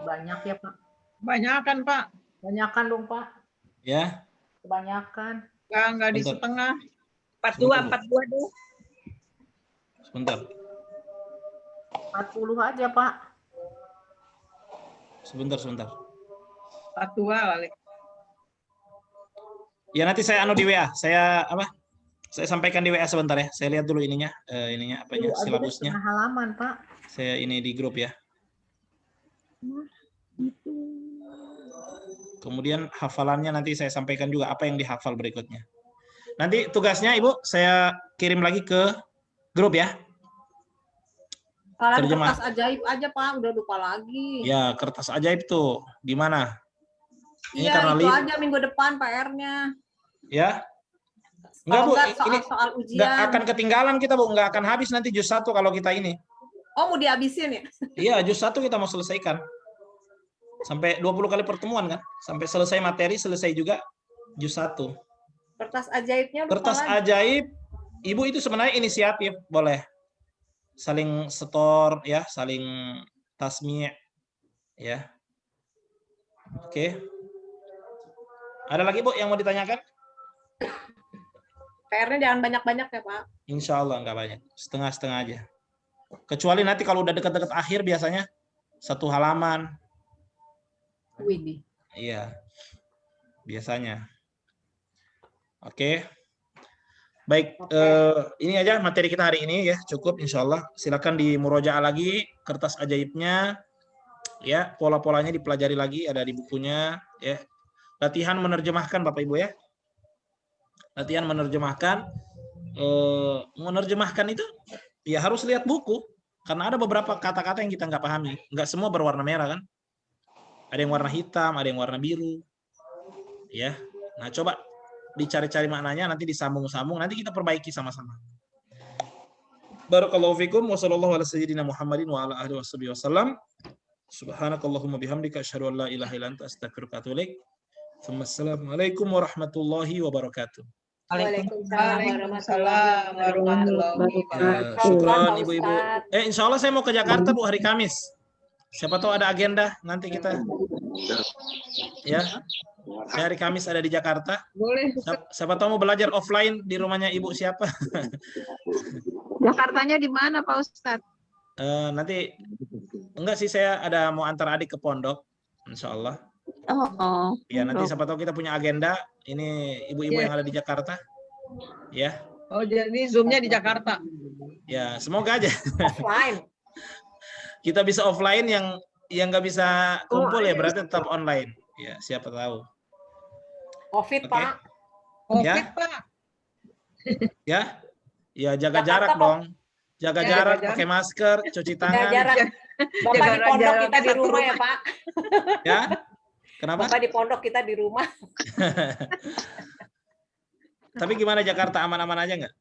Banyak ya, Pak. Banyakan, Pak. Banyakan dong, Pak. Ya. Kebanyakan. Enggak di Bentar. setengah. Sebentar, 42 deh. Sebentar. 40 aja, Pak. Sebentar. 42 kali. Ya nanti saya di WA. Saya sampaikan di WA sebentar ya. Saya lihat dulu ininya apanya, silabusnya. Setengah halaman, Pak. Saya ini di grup ya. Kemudian hafalannya nanti saya sampaikan juga apa yang dihafal berikutnya. Nanti tugasnya Ibu saya kirim lagi ke grup ya. Kalau Terjemah. kertas ajaib aja, Pak. Udah lupa lagi. Ya, kertas ajaib tuh di mana? Ini Iya, karena itu aja minggu depan PR-nya. Ya. Enggak, Kalau Bu, enggak ini soal enggak ujian. akan ketinggalan kita, Bu. Enggak akan habis nanti juz 1 kalau kita ini. Oh, mau dihabisin ya? Iya, juz 1 kita mau selesaikan. Sampai 20 kali pertemuan kan? Sampai selesai materi, selesai juga juz 1. Kertas ajaibnya lupa Kertas lagi. ajaib, Ibu itu sebenarnya inisiatif, boleh. Saling setor ya, saling tasmi' ya. Oke. Ada lagi Bu yang mau ditanyakan? PR-nya jangan banyak-banyak ya, Pak. Insya Allah nggak banyak, setengah-setengah aja. Kecuali nanti kalau udah dekat-dekat akhir biasanya 1 halaman. Widih. Iya, biasanya. Oke. Baik, ini aja materi kita hari ini ya, cukup insya Allah. Silakan di murojaah lagi kertas ajaibnya, ya pola-polanya dipelajari lagi, ada di bukunya, ya. Latihan menerjemahkan Bapak Ibu ya. Latihan menerjemahkan, menerjemahkan itu ya harus lihat buku, karena ada beberapa kata-kata yang kita nggak pahami, nggak semua berwarna merah kan. Ada yang warna hitam, ada yang warna biru, ya. Nah coba dicari-cari maknanya, nanti disambung-sambung, nanti kita perbaiki sama-sama. Barakallahu fikum wa sallallahu ala sayyidina Muhammadin wa ala alihi wasallam. Subhanakallahumma bihamdika asyhadu an la ilaha illa anta astaghfiruka wa atubu ilaik. Assalamualaikum warahmatullahi wabarakatuh. Waalaikumsalam warahmatullahi wabarakatuh. Syukran ibu-ibu. Insya Allah saya mau ke Jakarta Bu hari Kamis. Siapa tahu ada agenda nanti kita. Ya. Saya hari Kamis ada di Jakarta. Boleh. Siapa tahu mau belajar offline di rumahnya Ibu siapa? Jakartanya di mana Pak Ustadz? Nanti enggak sih, saya ada mau antar adik ke pondok, insya Allah. Oh. Ya nanti siapa tahu kita punya agenda. Ini ibu-ibu yang ada di Jakarta, ya. Oh jadi zoomnya di Jakarta. Ya semoga aja. Offline. Kita bisa offline, yang nggak bisa kumpul ya berarti tetap online. Ya siapa tahu. COVID, Oke. Pak. Covid, Pak. Ya, ya jaga Jakarta jarak kok. dong. Jaga Ya, jarak, jaga pakai masker, cuci Jaga tangan. jarak. Bapak Jaga di pondok jarak kita di satu rumah ya, rumah. Pak. Ya, kenapa? Bapak di pondok kita di rumah. Tapi gimana Jakarta, aman-aman aja nggak?